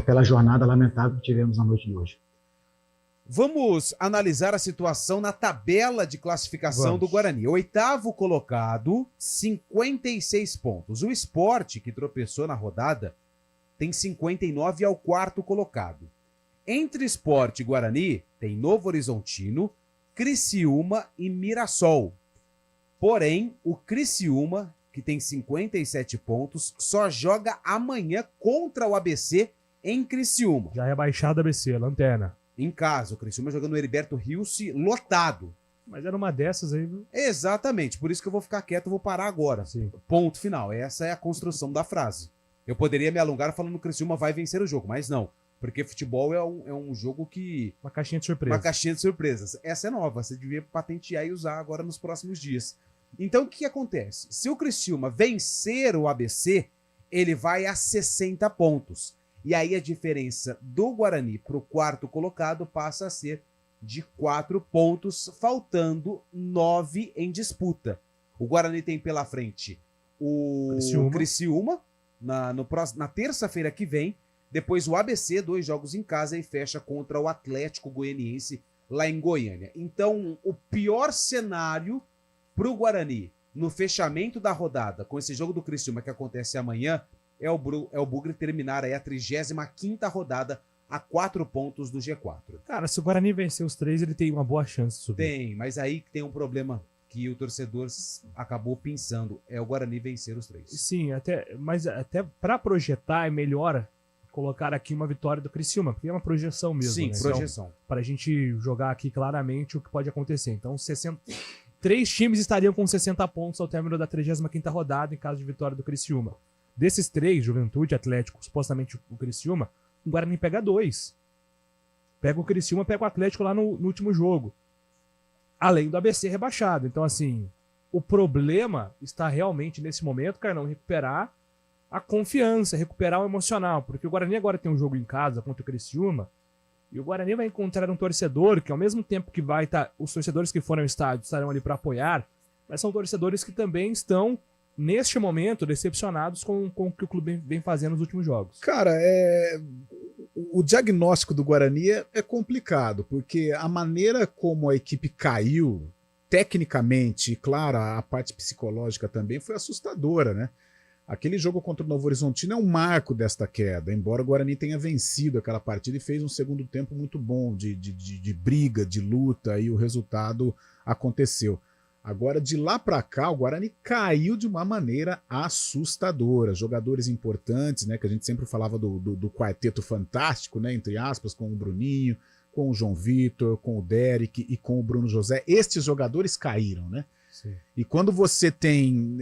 pela jornada lamentável que tivemos na noite de hoje. Vamos analisar a situação na tabela de classificação do Guarani. 8º colocado, 56 pontos. O Sport, que tropeçou na rodada, tem 59 e é o 4º colocado. Entre Sport e Guarani, tem Novo Horizontino, Criciúma e Mirassol. Porém, o Criciúma, que tem 57 pontos, só joga amanhã contra o ABC em Criciúma. Já é baixada ABC, lanterna. Em casa, o Criciúma jogando o Heriberto Rilse lotado. Mas era uma dessas aí, viu? Exatamente, por isso que eu vou ficar quieto, eu vou parar agora. Sim. Ponto final, essa é a construção da frase. Eu poderia me alongar falando que o Criciúma vai vencer o jogo, mas não. Porque futebol é um jogo que... Uma caixinha de surpresa. Uma caixinha de surpresas. Essa é nova, você devia patentear e usar agora nos próximos dias. Então, o que acontece? Se o Criciúma vencer o ABC, ele vai a 60 pontos. E aí a diferença do Guarani para o quarto colocado passa a ser de 4 pontos, faltando 9 em disputa. O Guarani tem pela frente o Criciúma na terça-feira que vem, depois o ABC, 2 jogos em casa, e fecha contra o Atlético Goianiense lá em Goiânia. Então, o pior cenário para o Guarani no fechamento da rodada, com esse jogo do Criciúma que acontece amanhã, é o Bugre terminar aí a 35ª rodada a 4 pontos do G4. Cara, se o Guarani vencer os 3, ele tem uma boa chance de subir. Tem, mas aí tem um problema que o torcedor acabou pensando, é o Guarani vencer os 3. Sim, mas até para projetar é melhor colocar aqui uma vitória do Criciúma, porque é uma projeção mesmo. Sim, né? projeção. Então, para a gente jogar aqui claramente o que pode acontecer. Então, 3 times estariam com 60 pontos ao término da 35ª rodada em caso de vitória do Criciúma. Desses 3, Juventude, Atlético, supostamente o Criciúma, o Guarani pega 2. Pega o Criciúma, pega o Atlético lá no último jogo. Além do ABC rebaixado. Então, assim, o problema está realmente nesse momento, Carlão, recuperar a confiança, recuperar o emocional. Porque o Guarani agora tem um jogo em casa contra o Criciúma, e o Guarani vai encontrar um torcedor que, ao mesmo tempo que vai estar... Os torcedores que foram ao estádio estarão ali para apoiar, mas são torcedores que também estão, neste momento, decepcionados com o que o clube vem fazendo nos últimos jogos. Cara, o diagnóstico do Guarani é complicado, porque a maneira como a equipe caiu, tecnicamente, e claro, a parte psicológica também, foi assustadora, né? Aquele jogo contra o Novo Horizontino é um marco desta queda, embora o Guarani tenha vencido aquela partida e fez um segundo tempo muito bom, de briga, de luta, e o resultado aconteceu. Agora, de lá para cá, o Guarani caiu de uma maneira assustadora. Jogadores importantes, né, que a gente sempre falava do quarteto fantástico, né, entre aspas, com o Bruninho, com o João Vitor, com o Derek e com o Bruno José. Estes jogadores caíram, né? Sim. E quando você tem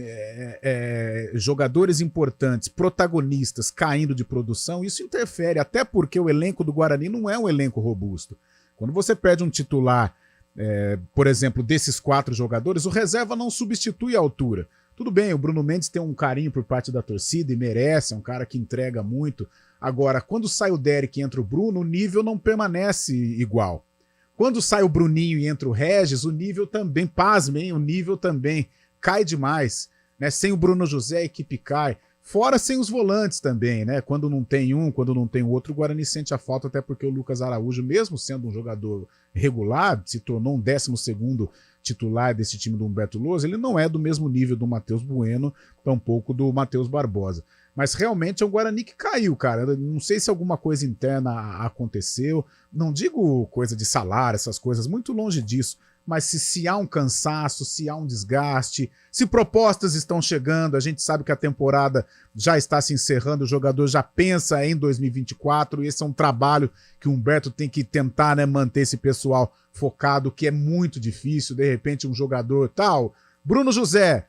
jogadores importantes, protagonistas caindo de produção, isso interfere, até porque o elenco do Guarani não é um elenco robusto. Quando você perde um titular, por exemplo, desses 4 jogadores, o reserva não substitui a altura. Tudo bem, o Bruno Mendes tem um carinho por parte da torcida e merece, é um cara que entrega muito. Agora, quando sai o Derek e entra o Bruno, o nível não permanece igual. Quando sai o Bruninho e entra o Regis, o nível também, pasmem, o nível também cai demais, né? Sem o Bruno José, a equipe cai. Fora sem os volantes também, né? Quando não tem um, quando não tem o outro, o Guarani sente a falta, até porque o Lucas Araújo, mesmo sendo um jogador regular, se tornou um 12º titular desse time do Humberto Lousa, ele não é do mesmo nível do Matheus Bueno, tampouco do Matheus Barbosa. Mas realmente é um Guarani que caiu, cara. Não sei se alguma coisa interna aconteceu. Não digo coisa de salário, essas coisas, muito longe disso. Mas se há um cansaço, se há um desgaste, se propostas estão chegando, a gente sabe que a temporada já está se encerrando, o jogador já pensa em 2024, e esse é um trabalho que o Humberto tem que tentar, né, manter esse pessoal focado, que é muito difícil. De repente um jogador tal, Bruno José,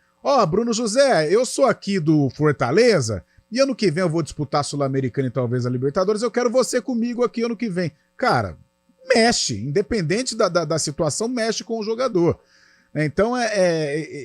Bruno José, eu sou aqui do Fortaleza, e ano que vem eu vou disputar a Sul-Americana e talvez a Libertadores, eu quero você comigo aqui ano que vem. Cara, mexe, independente da situação, mexe com o jogador. Então,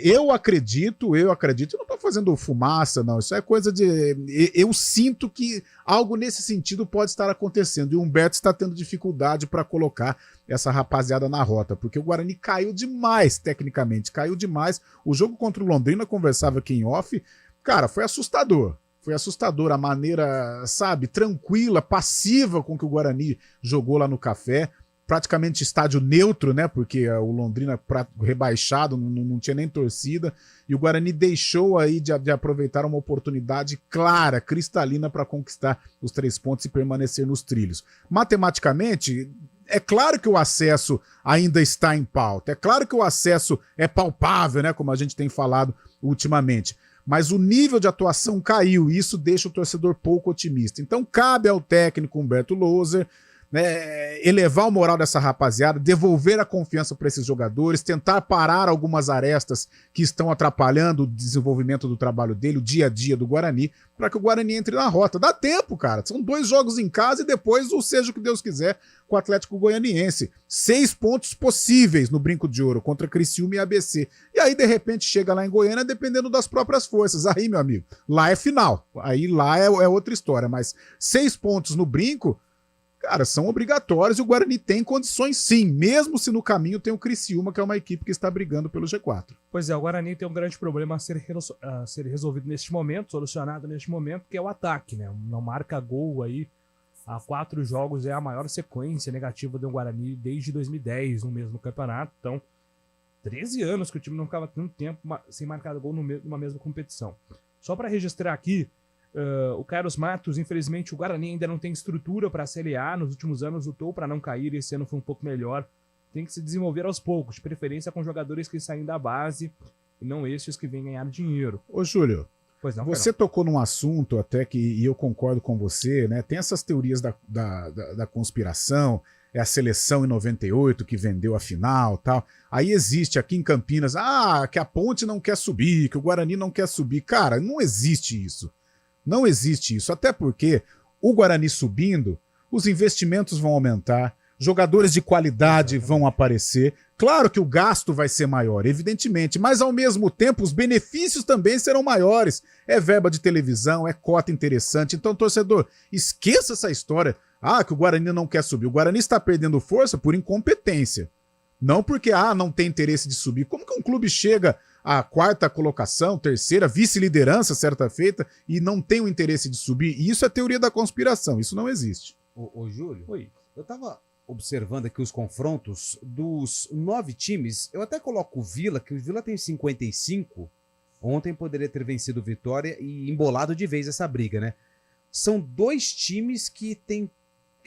eu acredito, eu não tô fazendo fumaça, não, isso é coisa de... Eu sinto que algo nesse sentido pode estar acontecendo, e o Humberto está tendo dificuldade para colocar essa rapaziada na rota, porque o Guarani caiu demais, tecnicamente, caiu demais. O jogo contra o Londrina, conversava aqui em off, cara, foi assustador. Foi assustador a maneira, sabe, tranquila, passiva com que o Guarani jogou lá no Café. Praticamente estádio neutro, né? Porque o Londrina rebaixado, não tinha nem torcida. E o Guarani deixou aí de aproveitar uma oportunidade clara, cristalina, para conquistar os 3 pontos e permanecer nos trilhos. Matematicamente, é claro que o acesso ainda está em pauta. É claro que o acesso é palpável, né? Como a gente tem falado ultimamente. Mas o nível de atuação caiu e isso deixa o torcedor pouco otimista. Então cabe ao técnico Humberto Louser né, elevar o moral dessa rapaziada, devolver a confiança para esses jogadores, tentar parar algumas arestas que estão atrapalhando o desenvolvimento do trabalho dele, o dia a dia do Guarani, para que o Guarani entre na rota. Dá tempo, cara. São 2 jogos em casa e depois o seja o que Deus quiser com o Atlético Goianiense. 6 pontos possíveis no Brinco de Ouro contra Criciúma e ABC. E aí, de repente, chega lá em Goiânia dependendo das próprias forças. Aí, meu amigo, lá é final. Aí lá é outra história. Mas 6 pontos no Brinco, cara, são obrigatórios e o Guarani tem condições sim, mesmo se no caminho tem o Criciúma, que é uma equipe que está brigando pelo G4. Pois é, o Guarani tem um grande problema a ser resolvido neste momento, solucionado neste momento, que é o ataque, né? Não marca gol aí há 4 jogos, é a maior sequência negativa do Guarani desde 2010, no mesmo campeonato. Então, 13 anos que o time não ficava tanto tempo sem marcar gol numa mesma competição. Só para registrar aqui, o Carlos Matos, infelizmente o Guarani ainda não tem estrutura para a Série A, nos últimos anos lutou para não cair, esse ano foi um pouco melhor, tem que se desenvolver aos poucos, de preferência com jogadores que saem da base e não estes que vêm ganhar dinheiro. Ô Júlio, pois não, você tocou num assunto até que, e eu concordo com você, né? Tem essas teorias da conspiração, é a seleção em 98 que vendeu a final e tal. Aí existe aqui em Campinas, que a Ponte não quer subir, que o Guarani não quer subir. Cara, não existe isso. Não existe isso, até porque o Guarani subindo, os investimentos vão aumentar, jogadores de qualidade vão aparecer. Claro que o gasto vai ser maior, evidentemente, mas ao mesmo tempo os benefícios também serão maiores. É verba de televisão, é cota interessante. Então, torcedor, esqueça essa história. Que o Guarani não quer subir. O Guarani está perdendo força por incompetência. Não porque não tem interesse de subir. Como que um clube chega à 4ª colocação, 3ª, vice-liderança certa feita e não tem o interesse de subir? E isso é teoria da conspiração, isso não existe. Ô Júlio, oi. Eu tava observando aqui os confrontos dos 9 times. Eu até coloco o Vila, que o Vila tem 55. Ontem poderia ter vencido o Vitória e embolado de vez essa briga, né? São 2 times que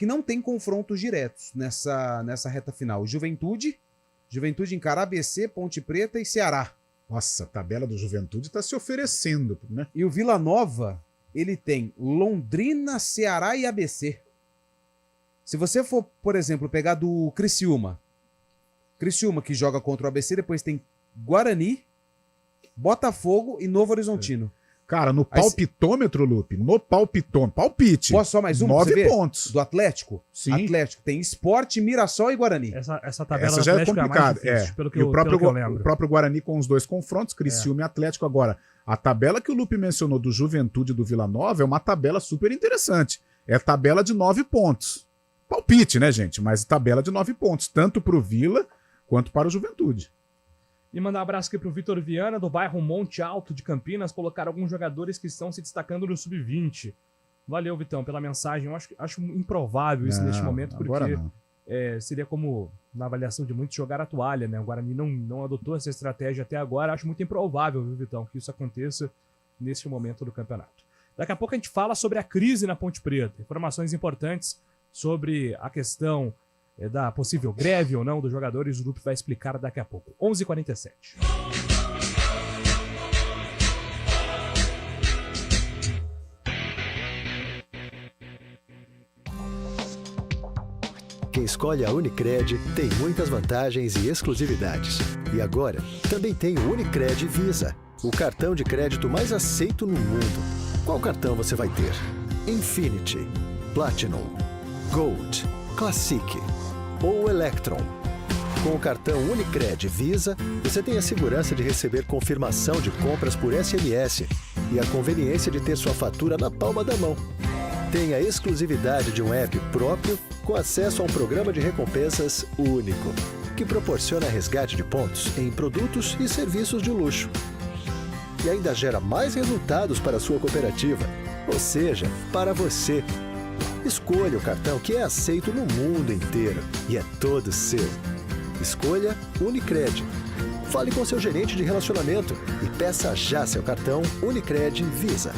não tem confrontos diretos nessa reta final. Juventude encara ABC, Ponte Preta e Ceará. Nossa, a tabela do Juventude está se oferecendo, né? E o Vila Nova, ele tem Londrina, Ceará e ABC. Se você for, por exemplo, pegar do Criciúma que joga contra o ABC, depois tem Guarani, Botafogo e Novo Horizontino. Cara, no palpitômetro, Lupe, palpite. Posso só mais um? 9 pontos. Do Atlético? Sim. Atlético tem Sport, Mirassol e Guarani. Essa tabela já é complicada. O próprio Guarani com os 2 confrontos, Criciúma e Atlético. Agora, a tabela que o Lupe mencionou do Juventude e do Vila Nova é uma tabela super interessante. É tabela de 9 pontos. Palpite, né, gente? Mas tabela de 9 pontos, tanto para o Vila quanto para o Juventude. E mandar um abraço aqui pro Vitor Viana, do bairro Monte Alto de Campinas, colocar alguns jogadores que estão se destacando no Sub-20. Valeu, Vitão, pela mensagem. Eu acho improvável isso neste momento, porque seria como, na avaliação de muitos, jogar a toalha, né? O Guarani não adotou essa estratégia até agora. Acho muito improvável, viu, Vitão, que isso aconteça neste momento do campeonato. Daqui a pouco a gente fala sobre a crise na Ponte Preta. Informações importantes sobre a questão da possível greve ou não dos jogadores, o grupo vai explicar daqui a pouco. 11h47. Quem escolhe a Unicred tem muitas vantagens e exclusividades. E agora, também tem o Unicred Visa, o cartão de crédito mais aceito no mundo. Qual cartão você vai ter? Infinity, Platinum, Gold, Classic ou Electron. Com o cartão Unicred Visa, você tem a segurança de receber confirmação de compras por SMS e a conveniência de ter sua fatura na palma da mão. Tem a exclusividade de um app próprio com acesso a um programa de recompensas único, que proporciona resgate de pontos em produtos e serviços de luxo. E ainda gera mais resultados para a sua cooperativa, ou seja, para você. Escolha o cartão que é aceito no mundo inteiro e é todo seu. Escolha Unicred. Fale com seu gerente de relacionamento e peça já seu cartão Unicred Visa.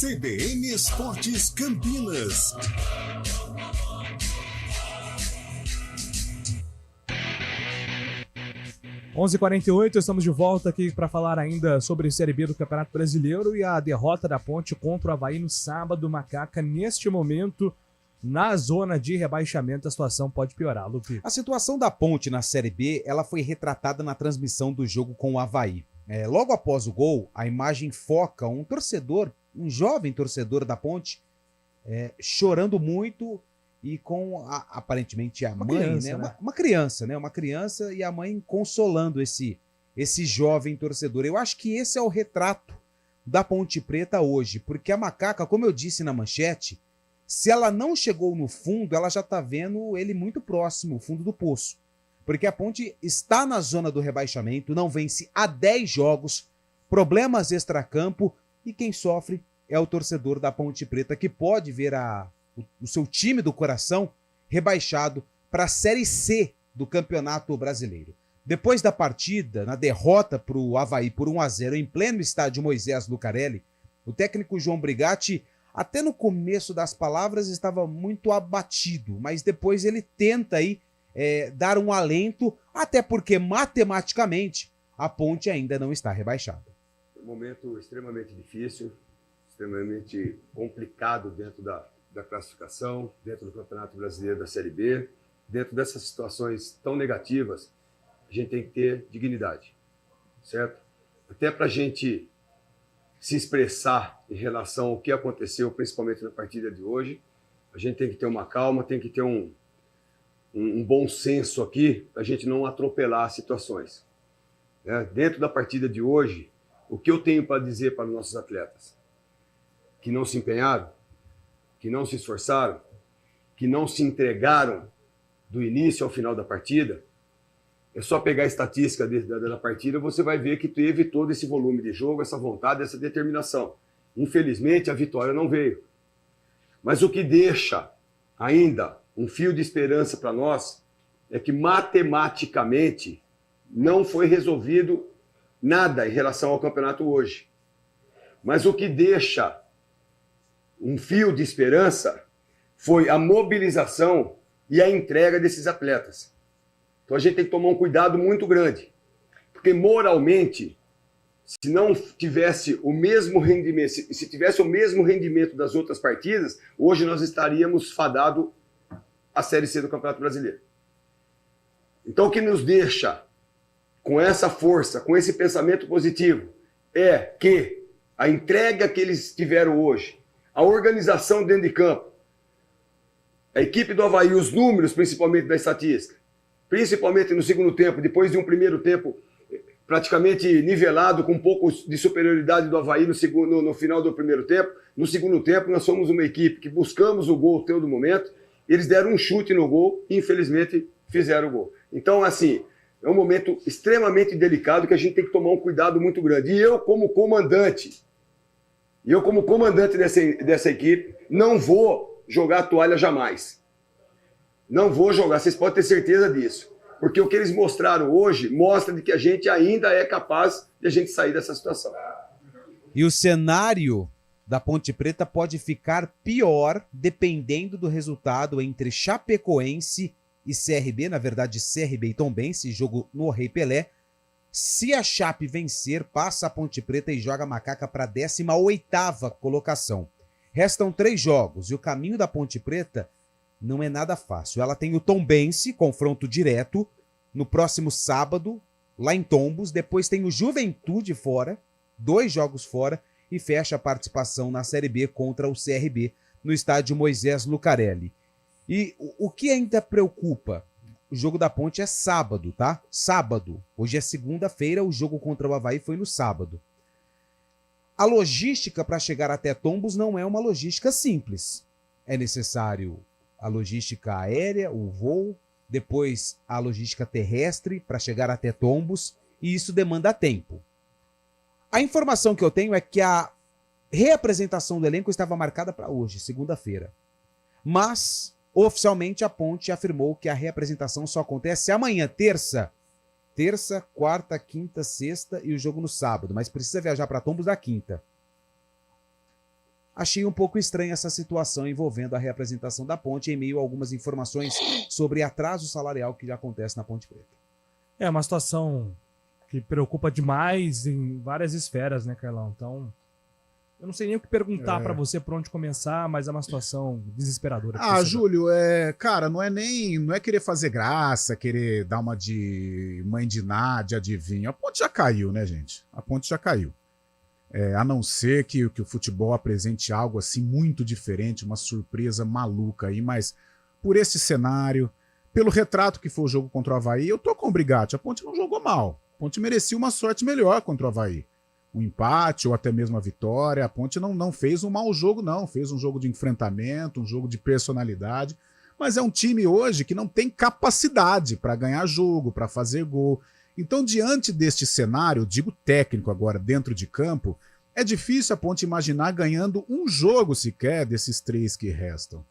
CBN Esportes Campinas. 11h48, estamos de volta aqui para falar ainda sobre Série B do Campeonato Brasileiro e a derrota da Ponte contra o Avaí no sábado. Macaca, neste momento, na zona de rebaixamento, a situação pode piorar, Lupi. A situação da Ponte na Série B, ela foi retratada na transmissão do jogo com o Avaí. Logo após o gol, a imagem foca um torcedor, um jovem torcedor da Ponte, chorando muito e com aparentemente a mãe, criança, né? Uma criança, né? Uma criança e a mãe consolando esse jovem torcedor. Eu acho que esse é o retrato da Ponte Preta hoje, porque a Macaca, como eu disse na manchete, se ela não chegou no fundo, ela já está vendo ele muito próximo, o fundo do poço. Porque a Ponte está na zona do rebaixamento, não vence há 10 jogos, problemas extracampo, e quem sofre é o torcedor da Ponte Preta, que pode ver o seu time do coração rebaixado para a Série C do Campeonato Brasileiro. Depois da partida, na derrota para o Avaí por 1-0 em pleno estádio Moisés Lucarelli, o técnico João Brigatti, até no começo das palavras, estava muito abatido, mas depois ele tenta aí dar um alento, até porque matematicamente a Ponte ainda não está rebaixada. Um momento extremamente difícil, extremamente complicado dentro da classificação, dentro do Campeonato Brasileiro da Série B. Dentro dessas situações tão negativas, a gente tem que ter dignidade, certo? Até para a gente se expressar em relação ao que aconteceu, principalmente na partida de hoje, a gente tem que ter uma calma, tem que ter um bom senso aqui, para a gente não atropelar as situações. Dentro da partida de hoje, o que eu tenho para dizer para os nossos atletas? Que não se empenharam, que não se esforçaram, que não se entregaram do início ao final da partida. É só pegar a estatística da partida, você vai ver que teve todo esse volume de jogo, essa vontade, essa determinação. Infelizmente, a vitória não veio. Mas o que deixa ainda um fio de esperança para nós é que matematicamente não foi resolvido nada em relação ao campeonato hoje. Mas o que deixa um fio de esperança foi a mobilização e a entrega desses atletas. Então a gente tem que tomar um cuidado muito grande, porque moralmente, se não tivesse o mesmo rendimento, se tivesse o mesmo rendimento das outras partidas, hoje nós estaríamos fadados à Série C do Campeonato Brasileiro. Então o que nos deixa com essa força, com esse pensamento positivo, é que a entrega que eles tiveram hoje, a organização dentro de campo, a equipe do Avaí, os números principalmente da estatística, principalmente no segundo tempo, depois de um primeiro tempo praticamente nivelado, com um pouco de superioridade do Avaí no final do primeiro tempo. No segundo tempo, nós somos uma equipe que buscamos o gol todo momento, eles deram um chute no gol e infelizmente fizeram o gol. Então, assim, é um momento extremamente delicado que a gente tem que tomar um cuidado muito grande. E eu, como comandante dessa equipe, não vou jogar a toalha jamais. Não vou jogar, vocês podem ter certeza disso. Porque o que eles mostraram hoje mostra de que a gente ainda é capaz de a gente sair dessa situação. E o cenário da Ponte Preta pode ficar pior dependendo do resultado entre Chapecoense e CRB, na verdade CRB e Tombense, jogo no Rei Pelé. Se a Chape vencer, passa a Ponte Preta e joga a Macaca para a 18ª colocação. Restam 3 jogos e o caminho da Ponte Preta não é nada fácil. Ela tem o Tombense, confronto direto, no próximo sábado, lá em Tombos. Depois tem o Juventude fora, 2 jogos fora, e fecha a participação na Série B contra o CRB, no estádio Moisés Lucarelli. E o que ainda preocupa? O jogo da Ponte é sábado, tá? Sábado. Hoje é segunda-feira, o jogo contra o Avaí foi no sábado. A logística para chegar até Tombos não é uma logística simples. É necessário a logística aérea, o voo, depois a logística terrestre para chegar até Tombos, e isso demanda tempo. A informação que eu tenho é que a reapresentação do elenco estava marcada para hoje, segunda-feira. Mas, oficialmente, a Ponte afirmou que a reapresentação só acontece amanhã, terça, quarta, quinta, sexta e o jogo no sábado, mas precisa viajar para Tombos na quinta. Achei um pouco estranha essa situação envolvendo a reapresentação da Ponte em meio a algumas informações sobre atraso salarial que já acontece na Ponte Preta. É uma situação que preocupa demais em várias esferas, né, Carlão? Então, eu não sei nem o que perguntar pra você, por onde começar, mas é uma situação desesperadora. Júlio, cara, não é querer fazer graça, querer dar uma de mãe de Nádia, adivinha. A ponte já caiu, né, gente? A ponte já caiu. A não ser que o futebol apresente algo assim muito diferente, uma surpresa maluca aí, mas por esse cenário, pelo retrato que foi o jogo contra o Avaí, eu tô com o Brigatti. A ponte não jogou mal. A ponte merecia uma sorte melhor contra o Avaí. Um empate ou até mesmo a vitória. A ponte não fez um mau jogo, não. Fez um jogo de enfrentamento, um jogo de personalidade. Mas é um time hoje que não tem capacidade para ganhar jogo, para fazer gol. Então, diante deste cenário, digo técnico agora, dentro de campo, é difícil a ponte imaginar ganhando um jogo sequer desses 3 que restam.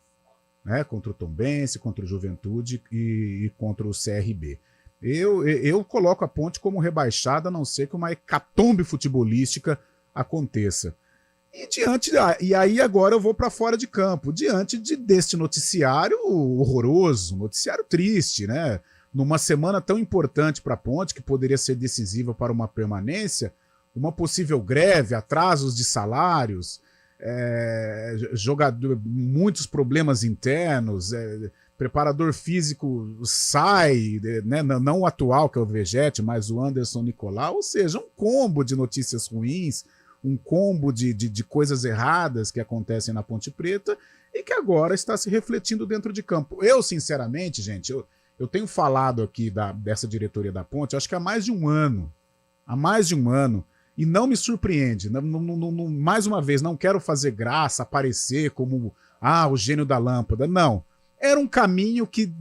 Né? Contra o Tombense, contra o Juventude e contra o CRB. Eu coloco a ponte como rebaixada, a não ser que uma hecatombe futebolística aconteça. E aí agora eu vou para fora de campo, diante deste noticiário horroroso, noticiário triste, né? Numa semana tão importante para a ponte, que poderia ser decisiva para uma permanência, uma possível greve, atrasos de salários, muitos problemas internos, preparador físico sai, né, não o atual, que é o Vegete, mas o Anderson Nicolau, ou seja, um combo de notícias ruins, um combo de coisas erradas que acontecem na Ponte Preta e que agora está se refletindo dentro de campo. Eu, sinceramente, gente, eu tenho falado aqui dessa diretoria da Ponte, acho que há mais de um ano, e não me surpreende, mais uma vez, não quero fazer graça, aparecer como o gênio da lâmpada, não. Era um caminho que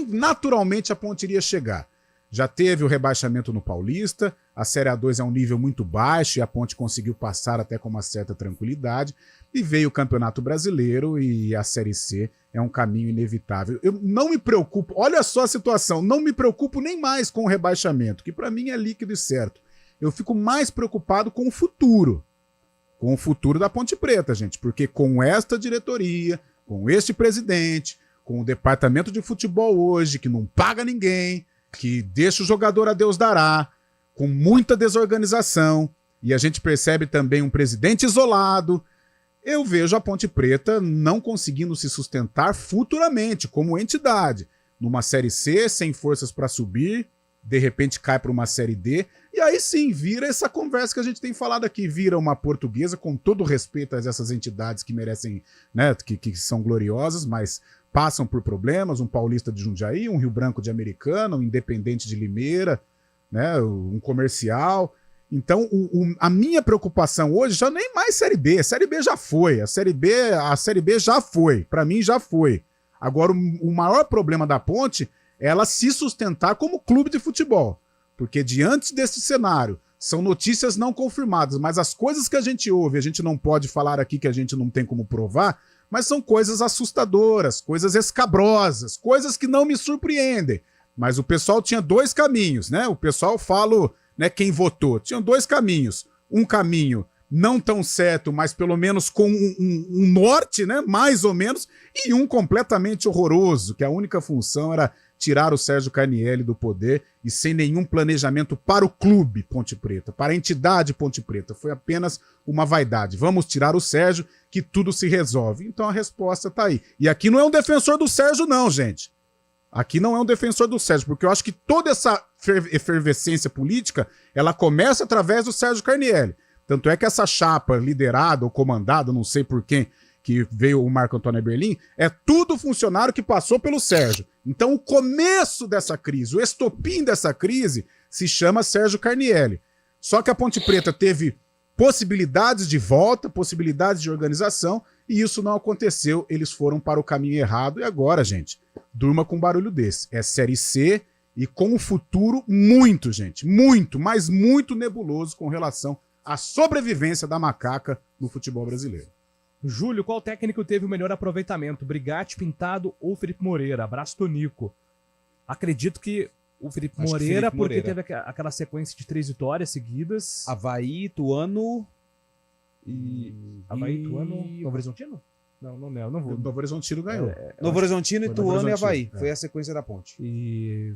naturalmente a Ponte iria chegar. Já teve o rebaixamento no Paulista, a Série A2 é um nível muito baixo e a Ponte conseguiu passar até com uma certa tranquilidade, e veio o Campeonato Brasileiro e a Série C é um caminho inevitável. Eu não me preocupo, olha só a situação, não me preocupo nem mais com o rebaixamento, que para mim é líquido e certo. Eu fico mais preocupado com o futuro da Ponte Preta, gente, porque com esta diretoria, com este presidente, com o departamento de futebol hoje, que não paga ninguém, que deixa o jogador a Deus dará, com muita desorganização, e a gente percebe também um presidente isolado, eu vejo a Ponte Preta não conseguindo se sustentar futuramente como entidade. Numa Série C, sem forças para subir, de repente cai para uma Série D, e aí sim, vira essa conversa que a gente tem falado aqui, vira uma Portuguesa, com todo respeito a essas entidades que merecem, né, que são gloriosas, mas passam por problemas, um Paulista de Jundiaí, um Rio Branco de Americana, um Independente de Limeira, né, um Comercial. Então, a minha preocupação hoje já nem mais Série B, a Série B já foi, a Série B já foi, para mim já foi. Agora, o maior problema da Ponte é ela se sustentar como clube de futebol, porque diante desse cenário, são notícias não confirmadas, mas as coisas que a gente ouve, a gente não pode falar aqui que a gente não tem como provar, mas são coisas assustadoras, coisas escabrosas, coisas que não me surpreendem. Mas o pessoal tinha 2 caminhos, né? O pessoal fala, né, quem votou, tinham 2 caminhos. Um caminho não tão certo, mas pelo menos com um norte, né, mais ou menos, e um completamente horroroso, que a única função era tirar o Sérgio Carnielli do poder e sem nenhum planejamento para o clube Ponte Preta, para a entidade Ponte Preta. Foi apenas uma vaidade. Vamos tirar o Sérgio que tudo se resolve. Então a resposta está aí. E aqui não é um defensor do Sérgio não, gente. Aqui não é um defensor do Sérgio, porque eu acho que toda essa efervescência política, ela começa através do Sérgio Carnielli. Tanto é que essa chapa liderada ou comandada, não sei por quem, que veio o Marco Antônio Eberlin, é tudo funcionário que passou pelo Sérgio. Então o começo dessa crise, o estopim dessa crise, se chama Sérgio Carnielli. Só que a Ponte Preta teve possibilidades de volta, possibilidades de organização, e isso não aconteceu, eles foram para o caminho errado, e agora, gente, durma com um barulho desse. É Série C e com o futuro muito, gente, muito, mas muito nebuloso com relação à sobrevivência da macaca no futebol brasileiro. Júlio, qual técnico teve o melhor aproveitamento? Brigatti, Pintado ou Felipe Moreira? Abraço, Tonico. Acredito que o Felipe Moreira, porque teve aquela sequência de 3 vitórias seguidas. Avaí, Ituano e... Avaí, Ituano, Novo Horizontino? Não vou. O Novo Horizontino ganhou. Novo Horizontino, foi Ituano Novo e Avaí. Horizontino, Foi a sequência da Ponte. E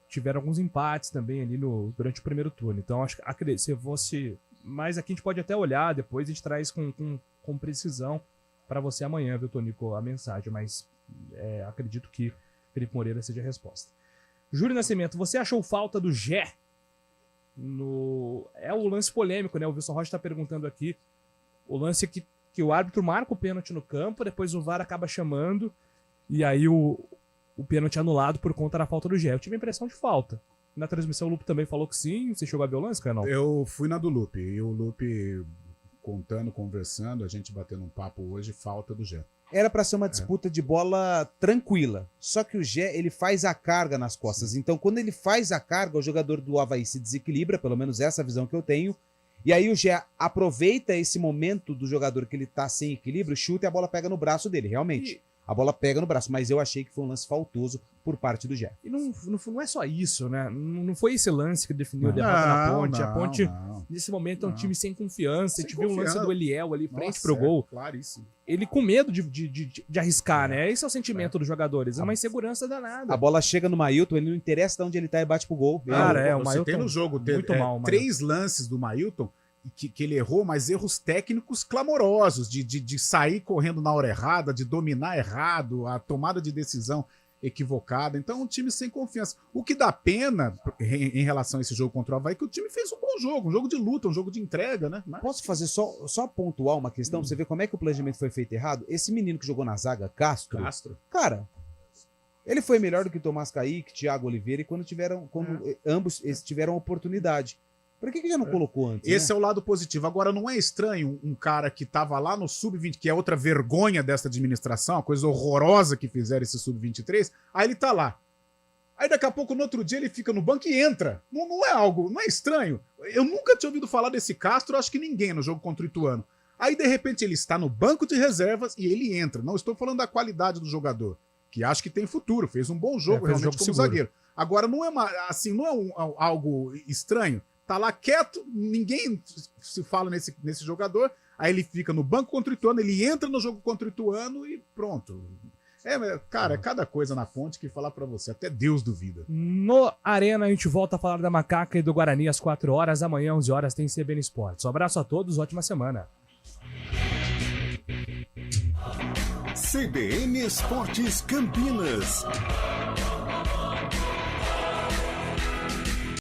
tiveram alguns empates também ali durante o primeiro turno. Então, acho que se fosse... Mas aqui a gente pode até olhar, depois a gente traz com precisão para você amanhã, viu, Tonico, a mensagem. Mas acredito que Felipe Moreira seja a resposta. Júlio Nascimento, você achou falta do Gé? É o lance polêmico, né? O Wilson Rocha está perguntando aqui. O lance que o árbitro marca o pênalti no campo, depois o VAR acaba chamando, e aí o pênalti anulado por conta da falta do Gé. Eu tive a impressão de falta. Na transmissão o Lupe também falou que sim. Você chegou a ver o lance, Canal? Eu fui na do Lupe, e o Lupe conversando, a gente batendo um papo hoje, falta do Gé. Era pra ser uma disputa de bola tranquila. Só que o Gé, ele faz a carga nas costas. Então, quando ele faz a carga, o jogador do Avaí se desequilibra, pelo menos essa é a visão que eu tenho. E aí o Gé aproveita esse momento do jogador que ele tá sem equilíbrio, chuta e a bola pega no braço dele, realmente. A bola pega no braço, mas eu achei que foi um lance faltoso por parte do Gé. E não é só isso, né? Não foi esse lance que definiu a derrota na Ponte. A Ponte, nesse momento, é um time sem confiança. A gente viu um lance do Eliel ali, frente pro gol. Claríssimo. Ele com medo de arriscar, né? Esse é o sentimento dos jogadores. É uma insegurança danada. A bola chega no Mailton, ele não interessa de onde ele tá e bate pro gol. Cara, o Você Mailton tem no jogo muito mal, 3 lances do Mailton que ele errou, mas erros técnicos clamorosos, de sair correndo na hora errada, de dominar errado, a tomada de decisão equivocada. Então, um time sem confiança. O que dá pena em relação a esse jogo contra o Avaí é que o time fez um bom jogo, um jogo de luta, um jogo de entrega, né? Mas... Posso fazer só pontuar uma questão? Pra você ver como é que o planejamento foi feito errado? Esse menino que jogou na zaga, Castro. Cara, ele foi melhor do que Tomás Kaique, Thiago Oliveira, e quando ambos tiveram oportunidade. Por que já não colocou antes? Esse é o lado positivo. Agora, não é estranho um cara que tava lá no Sub-20, que é outra vergonha dessa administração, a coisa horrorosa que fizeram esse Sub-23, aí ele tá lá. Aí daqui a pouco, no outro dia, ele fica no banco e entra. Não é algo, não é estranho. Eu nunca tinha ouvido falar desse Castro, acho que ninguém no jogo contra o Ituano. Aí, de repente, ele está no banco de reservas e ele entra. Não estou falando da qualidade do jogador, que acho que tem futuro, fez um bom jogo realmente como zagueiro. Agora, não é algo estranho. Tá lá quieto, ninguém se fala nesse jogador, aí ele fica no banco contra o Ituano, ele entra no jogo contra o Ituano e pronto. Cara, é cada coisa na Ponte que falar pra você, até Deus duvida. No Arena, a gente volta a falar da Macaca e do Guarani às 4 horas, amanhã, 11 horas, tem CBN Esportes. Um abraço a todos, ótima semana. CBN Esportes Campinas.